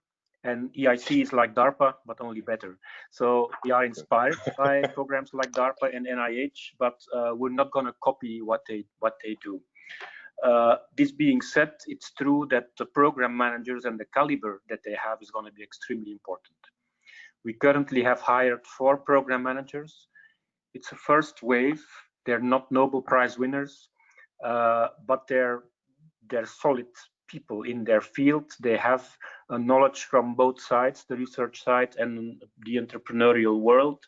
And EIC is like DARPA, but only better. So we are inspired by programs like DARPA and NIH, but we're not going to copy what they do. This being said, it's true that the program managers and the caliber that they have is going to be extremely important. We currently have hired 4 program managers. It's a first wave. They're not Nobel Prize winners, but they're solid people in their field. They have a knowledge from both sides, the research side and the entrepreneurial world.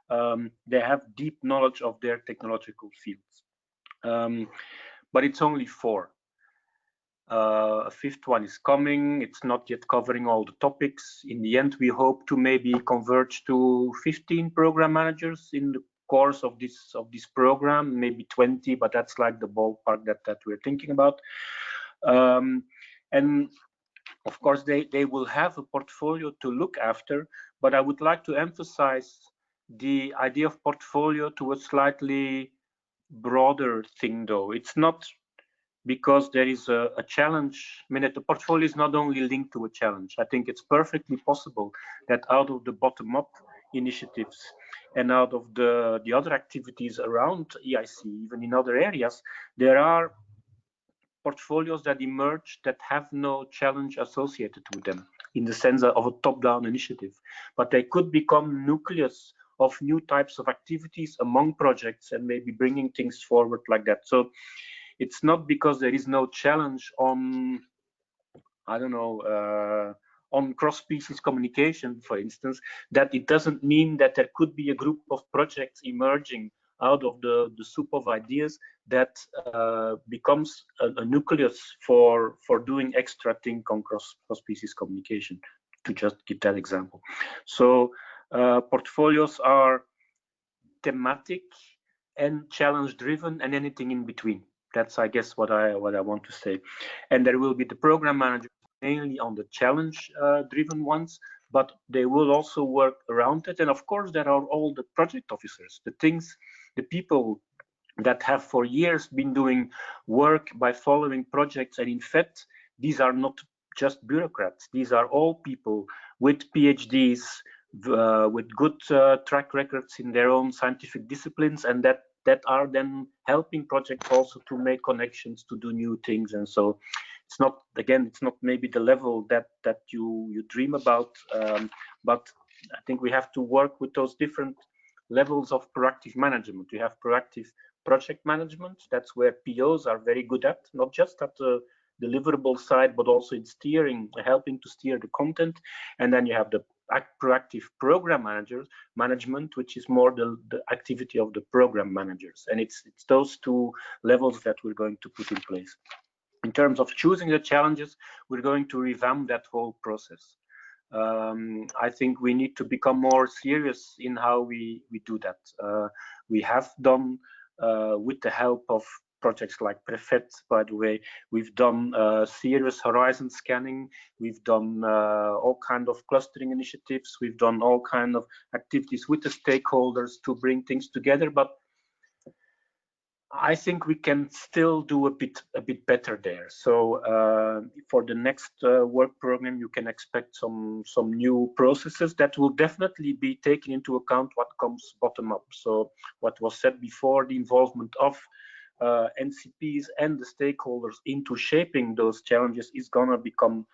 They have deep knowledge of their technological fields. But it's only 4. A 5th one is coming. It's not yet covering all the topics. In the end, we hope to maybe converge to 15 program managers in the course of this program, maybe 20, but that's like the ballpark that we're thinking about. And of course, they will have a portfolio to look after, but I would like to emphasize the idea of portfolio to a slightly broader thing, though. It's not because there is a challenge. I mean, the portfolio is not only linked to a challenge. I think it's perfectly possible that out of the bottom-up initiatives and out of the other activities around EIC, even in other areas, there are portfolios that emerge that have no challenge associated with them in the sense of a top-down initiative, but they could become nucleus of new types of activities among projects and maybe bringing things forward like that. So it's not because there is no challenge on, I don't know, on cross-species communication, for instance, that it doesn't mean that there could be a group of projects emerging out of the soup of ideas that becomes a nucleus for doing extra thing on cross-species communication, to just give that example. So portfolios are thematic and challenge-driven and anything in between. That's, I guess, what I want to say. And there will be the program managers mainly on the challenge-driven ones, but they will also work around it. And of course, there are all the project officers, the people that have for years been doing work by following projects. And in fact, these are not just bureaucrats. These are all people with PhDs, with good track records in their own scientific disciplines, and that are then helping projects also to make connections, to do new things. And so it's not, again, it's not maybe the level that you dream about, but I think we have to work with those different levels of proactive management. We have proactive project management. That's where POs are very good at, not just at the deliverable side, but also in steering, helping to steer the content. And then you have the proactive program management, which is more the activity of the program managers. And it's those 2 levels that we're going to put in place. In terms of choosing the challenges, we're going to revamp that whole process. I think we need to become more serious in how we do that. We have done, with the help of projects like PREFET, by the way, we've done serious horizon scanning. We've done all kind of clustering initiatives. We've done all kind of activities with the stakeholders to bring things together. But I think we can still do a bit better there. So for the next work program, you can expect some new processes that will definitely be taken into account what comes bottom up. So what was said before, the involvement of NCPs and the stakeholders into shaping those challenges is going to become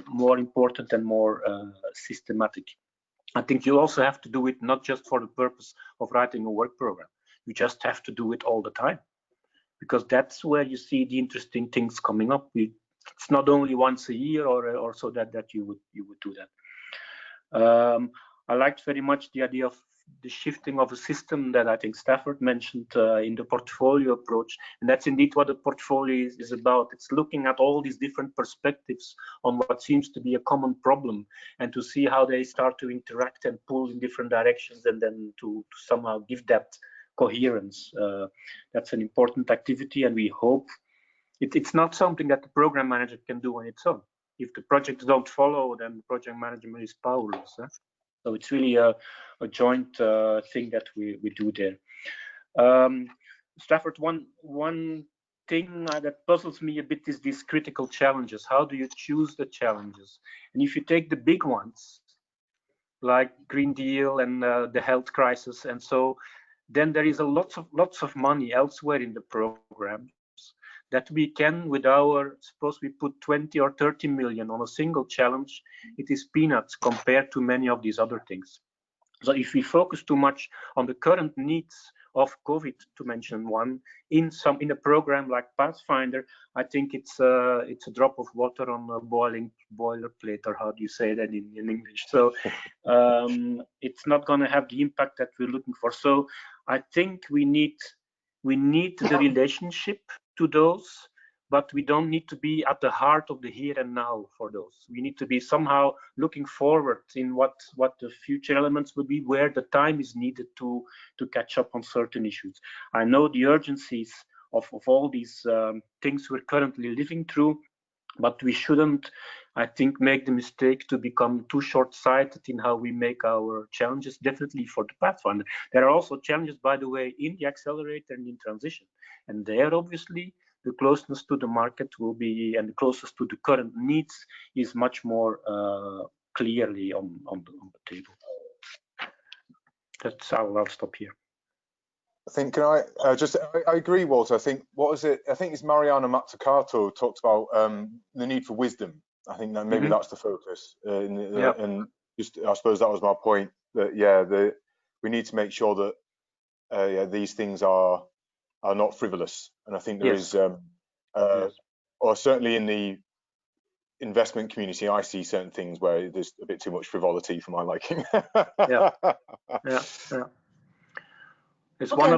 more important and more systematic. I think you also have to do it not just for the purpose of writing a work program. You just have to do it all the time, because that's where you see the interesting things coming up. It's not only once a year or so that you would do that. I liked very much the idea of the shifting of a system that I think Stafford mentioned in the portfolio approach. And that's indeed what the portfolio is about. It's looking at all these different perspectives on what seems to be a common problem, and to see how they start to interact and pull in different directions, and then to somehow give that coherence. That's an important activity, and we hope it's not something that the program manager can do on its own. If the projects don't follow, then the project management is powerless. So it's really a joint thing that we do there. Stafford, one thing that puzzles me a bit is these critical challenges. How do you choose the challenges? And if you take the big ones, like Green Deal and the health crisis, and so then there is lots of money elsewhere in the programs that we can, with our, suppose we put 20 or 30 million on a single challenge, it is peanuts compared to many of these other things. So if we focus too much on the current needs of COVID, to mention one, in a program like Pathfinder, I think it's a drop of water on a boiling boilerplate, or how do you say that in English? So it's not going to have the impact that we're looking for. So I think we need the relationship to those, but we don't need to be at the heart of the here and now for those. We need to be somehow looking forward in what the future elements will be, where the time is needed to catch up on certain issues. I know the urgencies of all these things we're currently living through, but we shouldn't, I think, make the mistake to become too short-sighted in how we make our challenges, definitely for the Pathfinder. There are also challenges, by the way, in the accelerator and in transition. And there, obviously, the closeness to the market will be, and the closest to the current needs is much more clearly on the table. That's how I'll stop here. I think, can I agree, Walter. I think, what was it? I think it's Mariana Mazzucato talked about the need for wisdom. I think that maybe that's the focus. And just, I suppose that was my point, that we need to make sure that these things are not frivolous. And I think there is, or certainly in the investment community, I see certain things where there's a bit too much frivolity for my liking. It's okay, one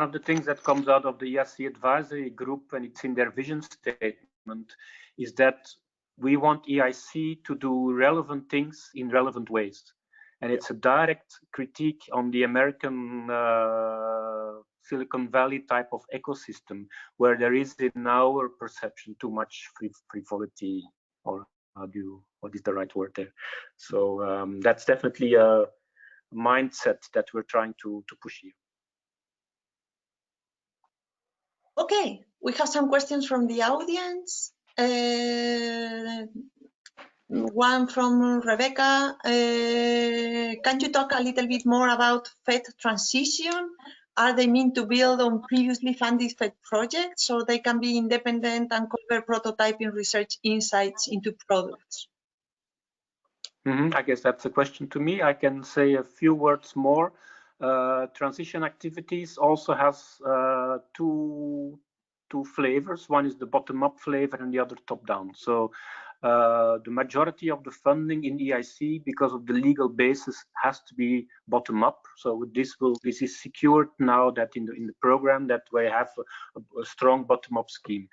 of the things that comes out of the ERC advisory group, and it's in their vision statement, is that we want EIC to do relevant things in relevant ways. And it's a direct critique on the American Silicon Valley type of ecosystem, where there is, in our perception, too much frivolity, or what is the right word there? So that's definitely a mindset that we're trying to push here. Okay, we have some questions from the audience. One from Rebecca. Can you talk a little bit more about FET transition? Are they meant to build on previously funded FET projects, so they can be independent and cover prototyping research insights into products? I guess that's a question to me. I can say a few words more. Transition activities also has two flavors. One is the bottom-up flavor and the other top-down. So the majority of the funding in EIC, because of the legal basis, has to be bottom-up. So this is secured now that in the program that we have a strong bottom-up scheme.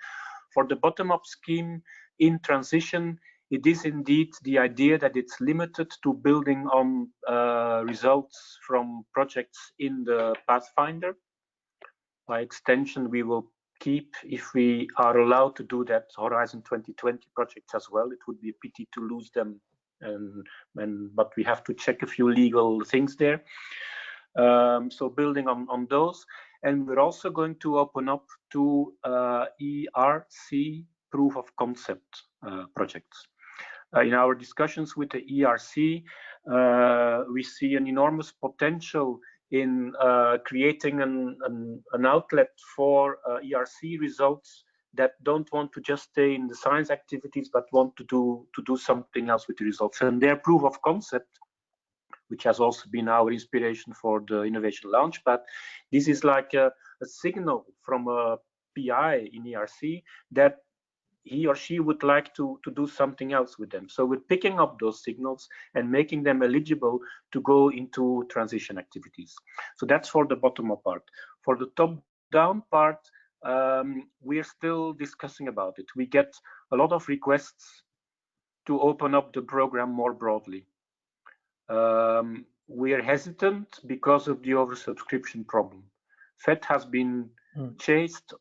For the bottom-up scheme in transition, it is indeed the idea that it's limited to building on results from projects in the Pathfinder. By extension, we will keep, if we are allowed to do that, Horizon 2020 projects as well. It would be a pity to lose them, but we have to check a few legal things there. So building on those. And we're also going to open up to ERC proof of concept projects. In our discussions with the ERC, we see an enormous potential in creating an outlet for ERC results that don't want to just stay in the science activities, but want to do something else with the results. And their proof of concept, which has also been our inspiration for the Innovation Launchpad, this is like a signal from a PI in ERC that he or she would like to do something else with them. So we're picking up those signals and making them eligible to go into transition activities. So that's for the bottom-up part. For the top-down part, we're still discussing about it. We get a lot of requests to open up the program more broadly. We are hesitant because of the oversubscription problem. FET has been chased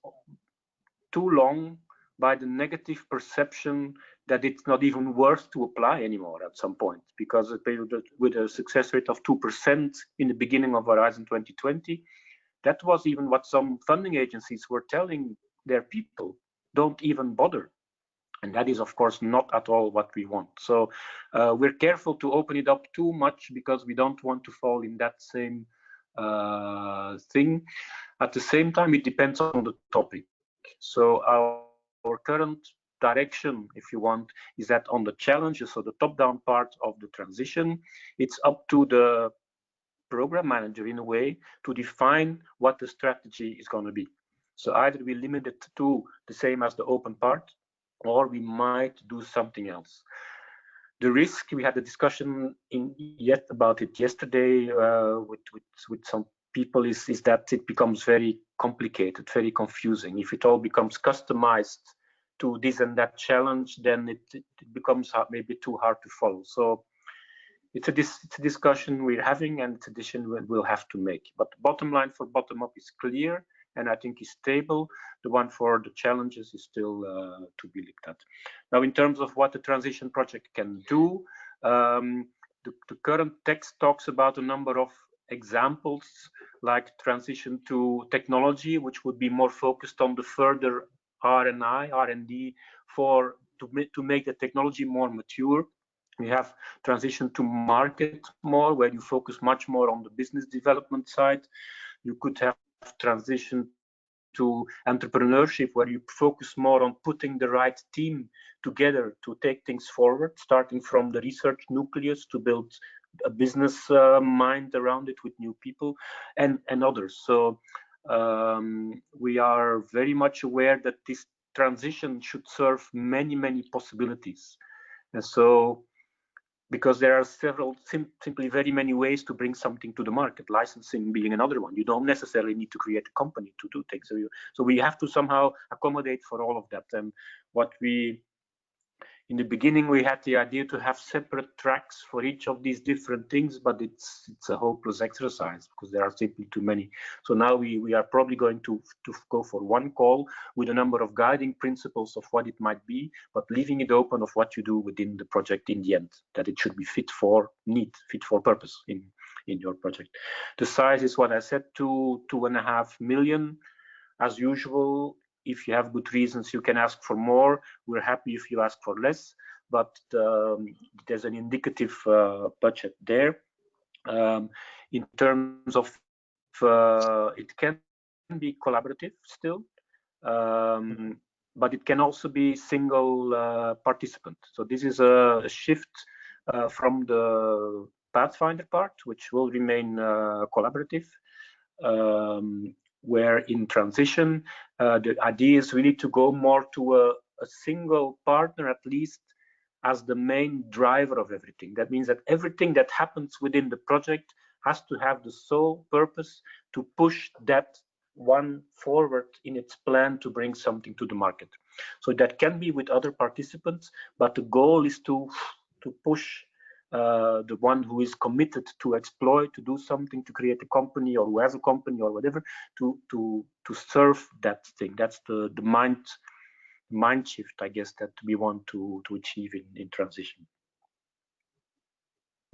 too long by the negative perception that it's not even worth to apply anymore at some point, because with a success rate of 2% in the beginning of Horizon 2020, That was even what some funding agencies were telling their people, don't even bother. And that is, of course, not at all what we want. So we're careful to open it up too much because we don't want to fall in that same thing. At the same time, it depends on the topic. So our current direction, if you want, is that on the challenges, so the top-down part of the transition, it's up to the program manager in a way to define what the strategy is going to be. So either we limit it to the same as the open part, or we might do something else. The risk, we had a discussion about it yesterday with some people, is that it becomes very complicated, very confusing. If it all becomes customized to this and that challenge, then it becomes maybe too hard to follow. So it's a discussion we're having, and it's a decision we'll have to make. But the bottom line for bottom up is clear, and I think is stable. The one for the challenges is still to be looked at. Now, in terms of what the transition project can do, the current text talks about a number of examples, like transition to technology, which would be more focused on the further R&D to make the technology more mature. We have transition to market more, where you focus much more on the business development side. You could have transition to entrepreneurship, where you focus more on putting the right team together to take things forward, starting from the research nucleus to build a business mind around it with new people and others. So we are very much aware that this transition should serve many possibilities. And so, because there are simply very many ways to bring something to the market, licensing being another one. You don't necessarily need to create a company to do things. So we have to somehow accommodate for all of that. And what in the beginning, we had the idea to have separate tracks for each of these different things, but it's a hopeless exercise because there are simply too many. So now we are probably going to go for one call with a number of guiding principles of what it might be, but leaving it open of what you do within the project in the end, that it should be fit for need, fit for purpose in your project. The size is what I said, 2.5 million. As usual, if you have good reasons, you can ask for more. We're happy if you ask for less, but there's an indicative budget there. In terms of, it can be collaborative still, but it can also be single participant. So this is a shift from the Pathfinder part, which will remain collaborative. Where in transition, the idea is really to go more to a single partner, at least as the main driver of everything. That means that everything that happens within the project has to have the sole purpose to push that one forward in its plan to bring something to the market. So that can be with other participants, but the goal is to push the one who is committed to exploit, to do something, to create a company, or who has a company or whatever, to serve that thing. That's the mind shift, I guess, that we want to achieve in transition.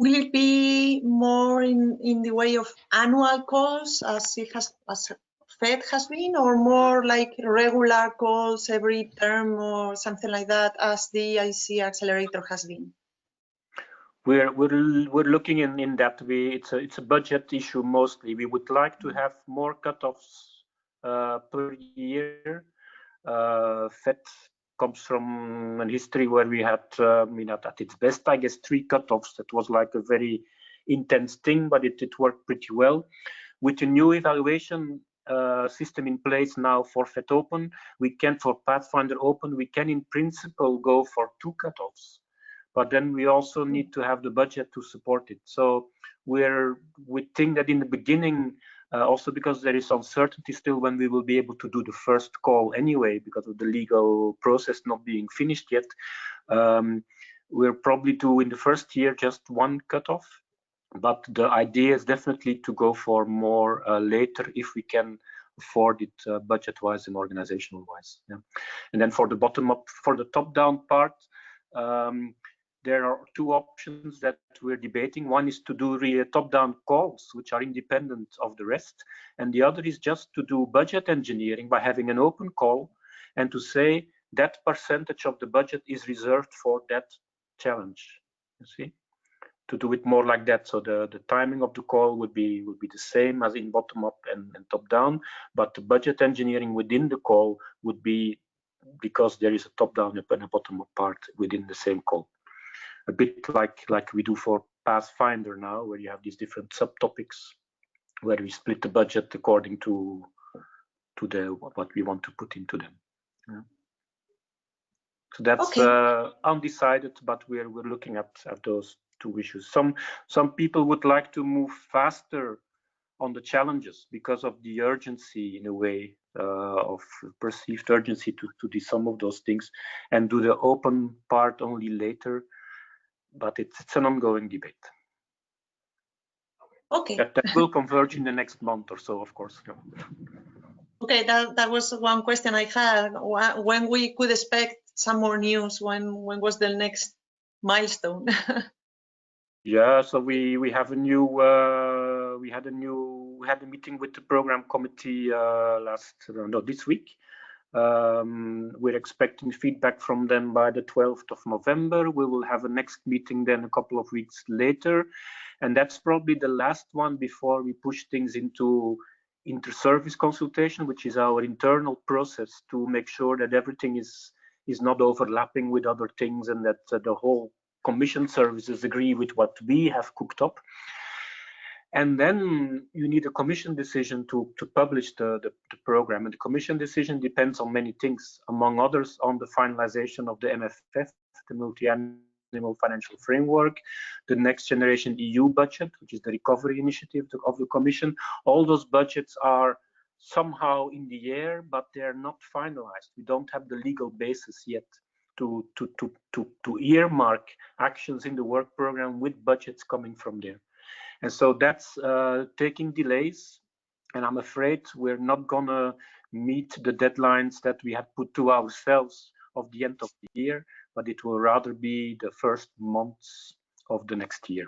Will it be more in the way of annual calls as FET has been, or more like regular calls every term or something like that, as the IC accelerator has been? We're looking in that way. It's a budget issue mostly. We would like to have more cutoffs per year. FET comes from a history where we had, at its best, I guess, 3 cutoffs. That was like a very intense thing, but it worked pretty well. With the new evaluation system in place now for FET Open, for Pathfinder Open, we can in principle go for 2 cutoffs. But then we also need to have the budget to support it. So we think that in the beginning, also because there is uncertainty still when we will be able to do the first call anyway, because of the legal process not being finished yet, we'll probably do in the first year just 1 cutoff. But the idea is definitely to go for more later if we can afford it budget-wise and organizational-wise. Yeah. And then for the bottom-up, for the top-down part, there are two options that we're debating. One is to do really top-down calls, which are independent of the rest. And the other is just to do budget engineering by having an open call and to say that percentage of the budget is reserved for that challenge, you see? To do it more like that. So the timing of the call would be the same as in bottom-up and top-down, but the budget engineering within the call would be, because there is a top-down and a bottom-up part within the same call. A bit like we do for Pathfinder now, where you have these different subtopics, where we split the budget according to what we want to put into them. Yeah. So that's undecided, but we're looking at those two issues. Some people would like to move faster on the challenges because of the urgency, in a way, of perceived urgency to do some of those things, and do the open part only later. But it's an ongoing debate. Okay. That will converge in the next month or so, of course. Yeah. Okay, that was one question I had. When we could expect some more news? When was the next milestone? Yeah, so we have a new we had a meeting with the program committee this week. We're expecting feedback from them by the 12th of November. We will have a next meeting then a couple of weeks later, and that's probably the last one before we push things into inter-service consultation, which is our internal process to make sure that everything is not overlapping with other things, and that the whole commission services agree with what we have cooked up. And then you need a commission decision to publish the program. And the commission decision depends on many things, among others on the finalization of the MFF, the multi-annual financial framework, the next generation EU budget, which is the recovery initiative of the commission. All those budgets are somehow in the air, but they're not finalized. We don't have the legal basis yet to earmark actions in the work program with budgets coming from there. And so that's taking delays, and I'm afraid we're not gonna meet the deadlines that we have put to ourselves of the end of the year, but it will rather be the first months of the next year.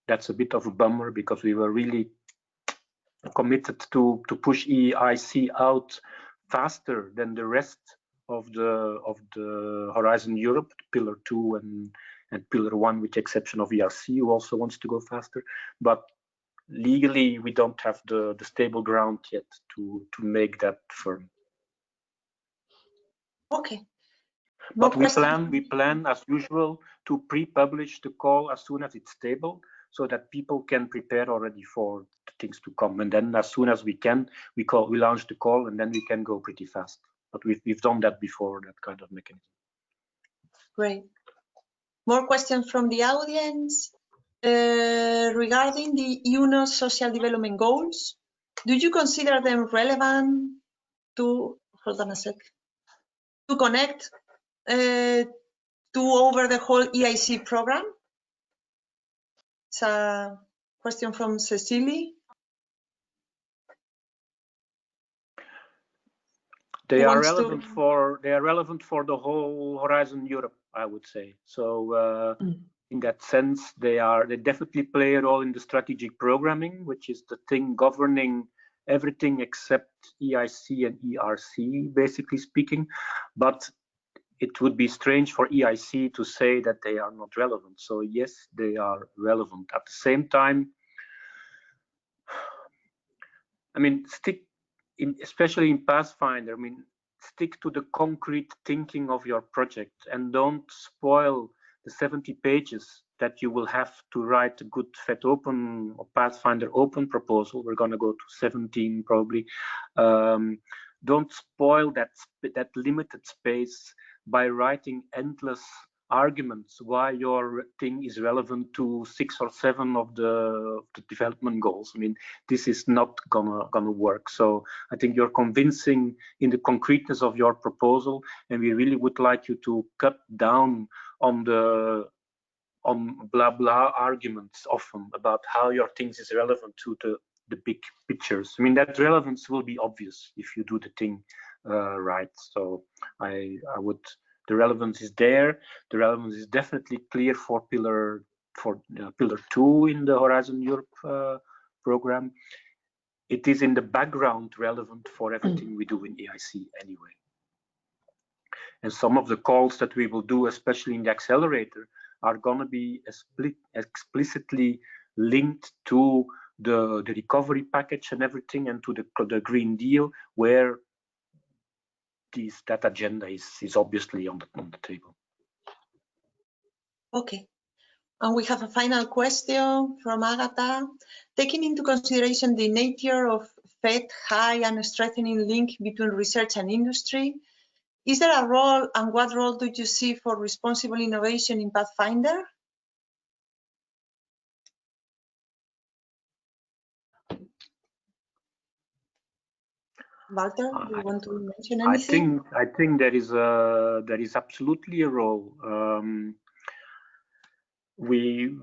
That's a bit of a bummer, because we were really committed to push EIC out faster than the rest of the Horizon Europe, Pillar 2 and Pillar 1, with the exception of ERC, who also wants to go faster. But legally, we don't have the stable ground yet to make that firm. Okay. But we plan as usual to pre-publish the call as soon as it's stable, so that people can prepare already for the things to come. And then as soon as we can, we launch the call, and then we can go pretty fast. But we've done that before, that kind of mechanism. Great. More questions from the audience regarding the UNO social development goals. Do you consider them relevant to, hold on a sec, to connect to over the whole EIC program? It's a question from Cecily. They are relevant for the whole Horizon Europe, I would say. So in that sense, they definitely play a role in the strategic programming, which is the thing governing everything except EIC and ERC, basically speaking. But it would be strange for EIC to say that they are not relevant. So yes, they are relevant. At the same time, I mean, especially in Pathfinder, I mean, stick to the concrete thinking of your project, and don't spoil the 70 pages that you will have to write a good FET open or Pathfinder open proposal. We're going to go to 17 probably. Don't spoil that limited space by writing endless arguments why your thing is relevant to 6 or 7 of the development goals. I mean, this is not gonna work. So I think you're convincing in the concreteness of your proposal, and we really would like you to cut down on blah blah arguments often about how your things is relevant to the big pictures. I mean, that relevance will be obvious if you do the thing right. So I would The relevance is there. The relevance is definitely clear for pillar 2 in the Horizon Europe program. It is in the background relevant for everything we do in EIC anyway. And some of the calls that we will do, especially in the accelerator, are going to be explicitly linked to the recovery package and everything, and to the Green Deal, where that agenda is obviously on the table. Okay. And we have a final question from Agatha. Taking into consideration the nature of FET, high and strengthening link between research and industry, is there a role, and what role do you see for responsible innovation in Pathfinder? Walter, do you want to mention anything? I think there is absolutely a role. The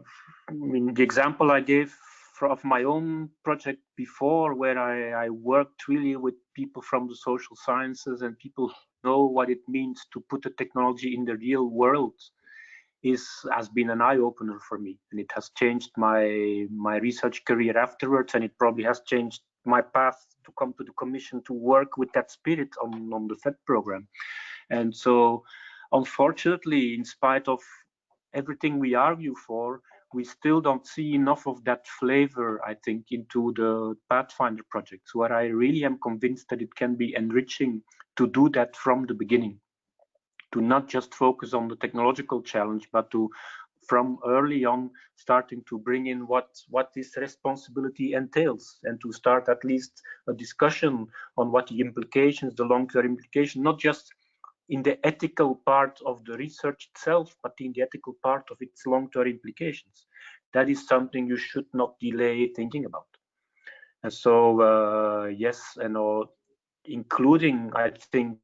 example I gave of my own project before, where I worked really with people from the social sciences and people who know what it means to put the technology in the real world, has been an eye-opener for me, and it has changed my research career afterwards, and it probably has changed my path to come to the Commission to work with that spirit on the FET program. And so, unfortunately, in spite of everything we argue for, we still don't see enough of that flavor, I think, into the Pathfinder projects, where I really am convinced that it can be enriching to do that from the beginning, to not just focus on the technological challenge, but to, from early on, starting to bring in what this responsibility entails, and to start at least a discussion on what the implications, the long-term implications, not just in the ethical part of the research itself, but in the ethical part of its long-term implications. That is something you should not delay thinking about. And so, yes, and including, I think,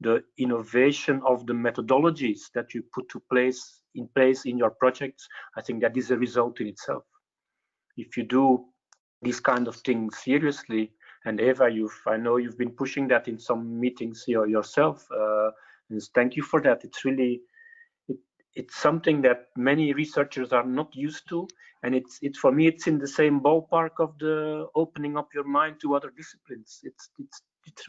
the innovation of the methodologies that you put in place in your projects, I think that is a result in itself. If you do these kind of things seriously, and Eva, I know you've been pushing that in some meetings yourself, and thank you for that. It's really, it's something that many researchers are not used to, and it's for me, it's in the same ballpark of the opening up your mind to other disciplines. It's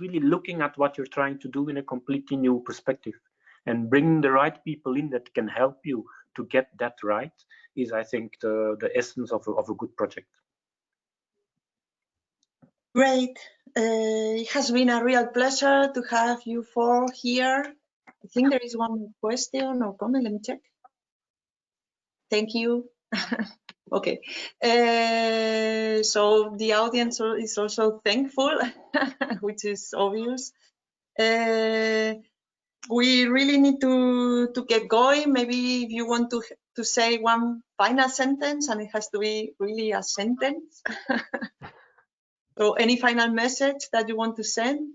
really looking at what you're trying to do in a completely new perspective, and bringing the right people in that can help you to get that right is, I think, the essence of a good project. Great. It has been a real pleasure to have you four here. I think there is one more question or comment. Let me check. Thank you. Okay. So the audience is also thankful, which is obvious. We really need to get going. Maybe if you want to say one final sentence, and it has to be really a sentence. So any final message that you want to send?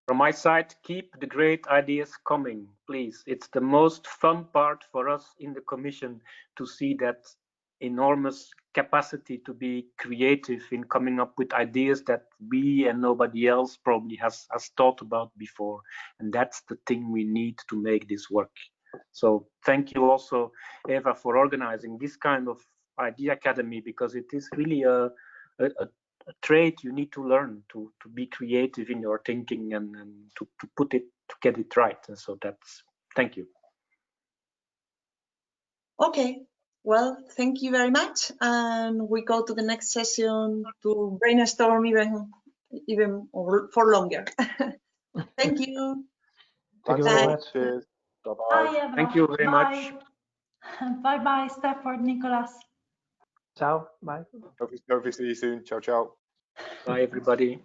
From my side, keep the great ideas coming, please. It's the most fun part for us in the Commission to see that enormous capacity to be creative in coming up with ideas that we and nobody else probably has thought about before. And that's the thing we need to make this work. So thank you also, Eva, for organizing this kind of Idea Academy, because it is really a trait you need to learn to be creative in your thinking and to put it, to get it right. And so that's, thank you. Okay, well, thank you very much. And we go to the next session to brainstorm even for longer. Thank you. Thank you very much. Cheers. Bye-bye. Bye, everyone. Thank you very much. Bye-bye, Stafford, Nicolas. Ciao. Bye. Hope to see you soon. Ciao, ciao. Bye, everybody.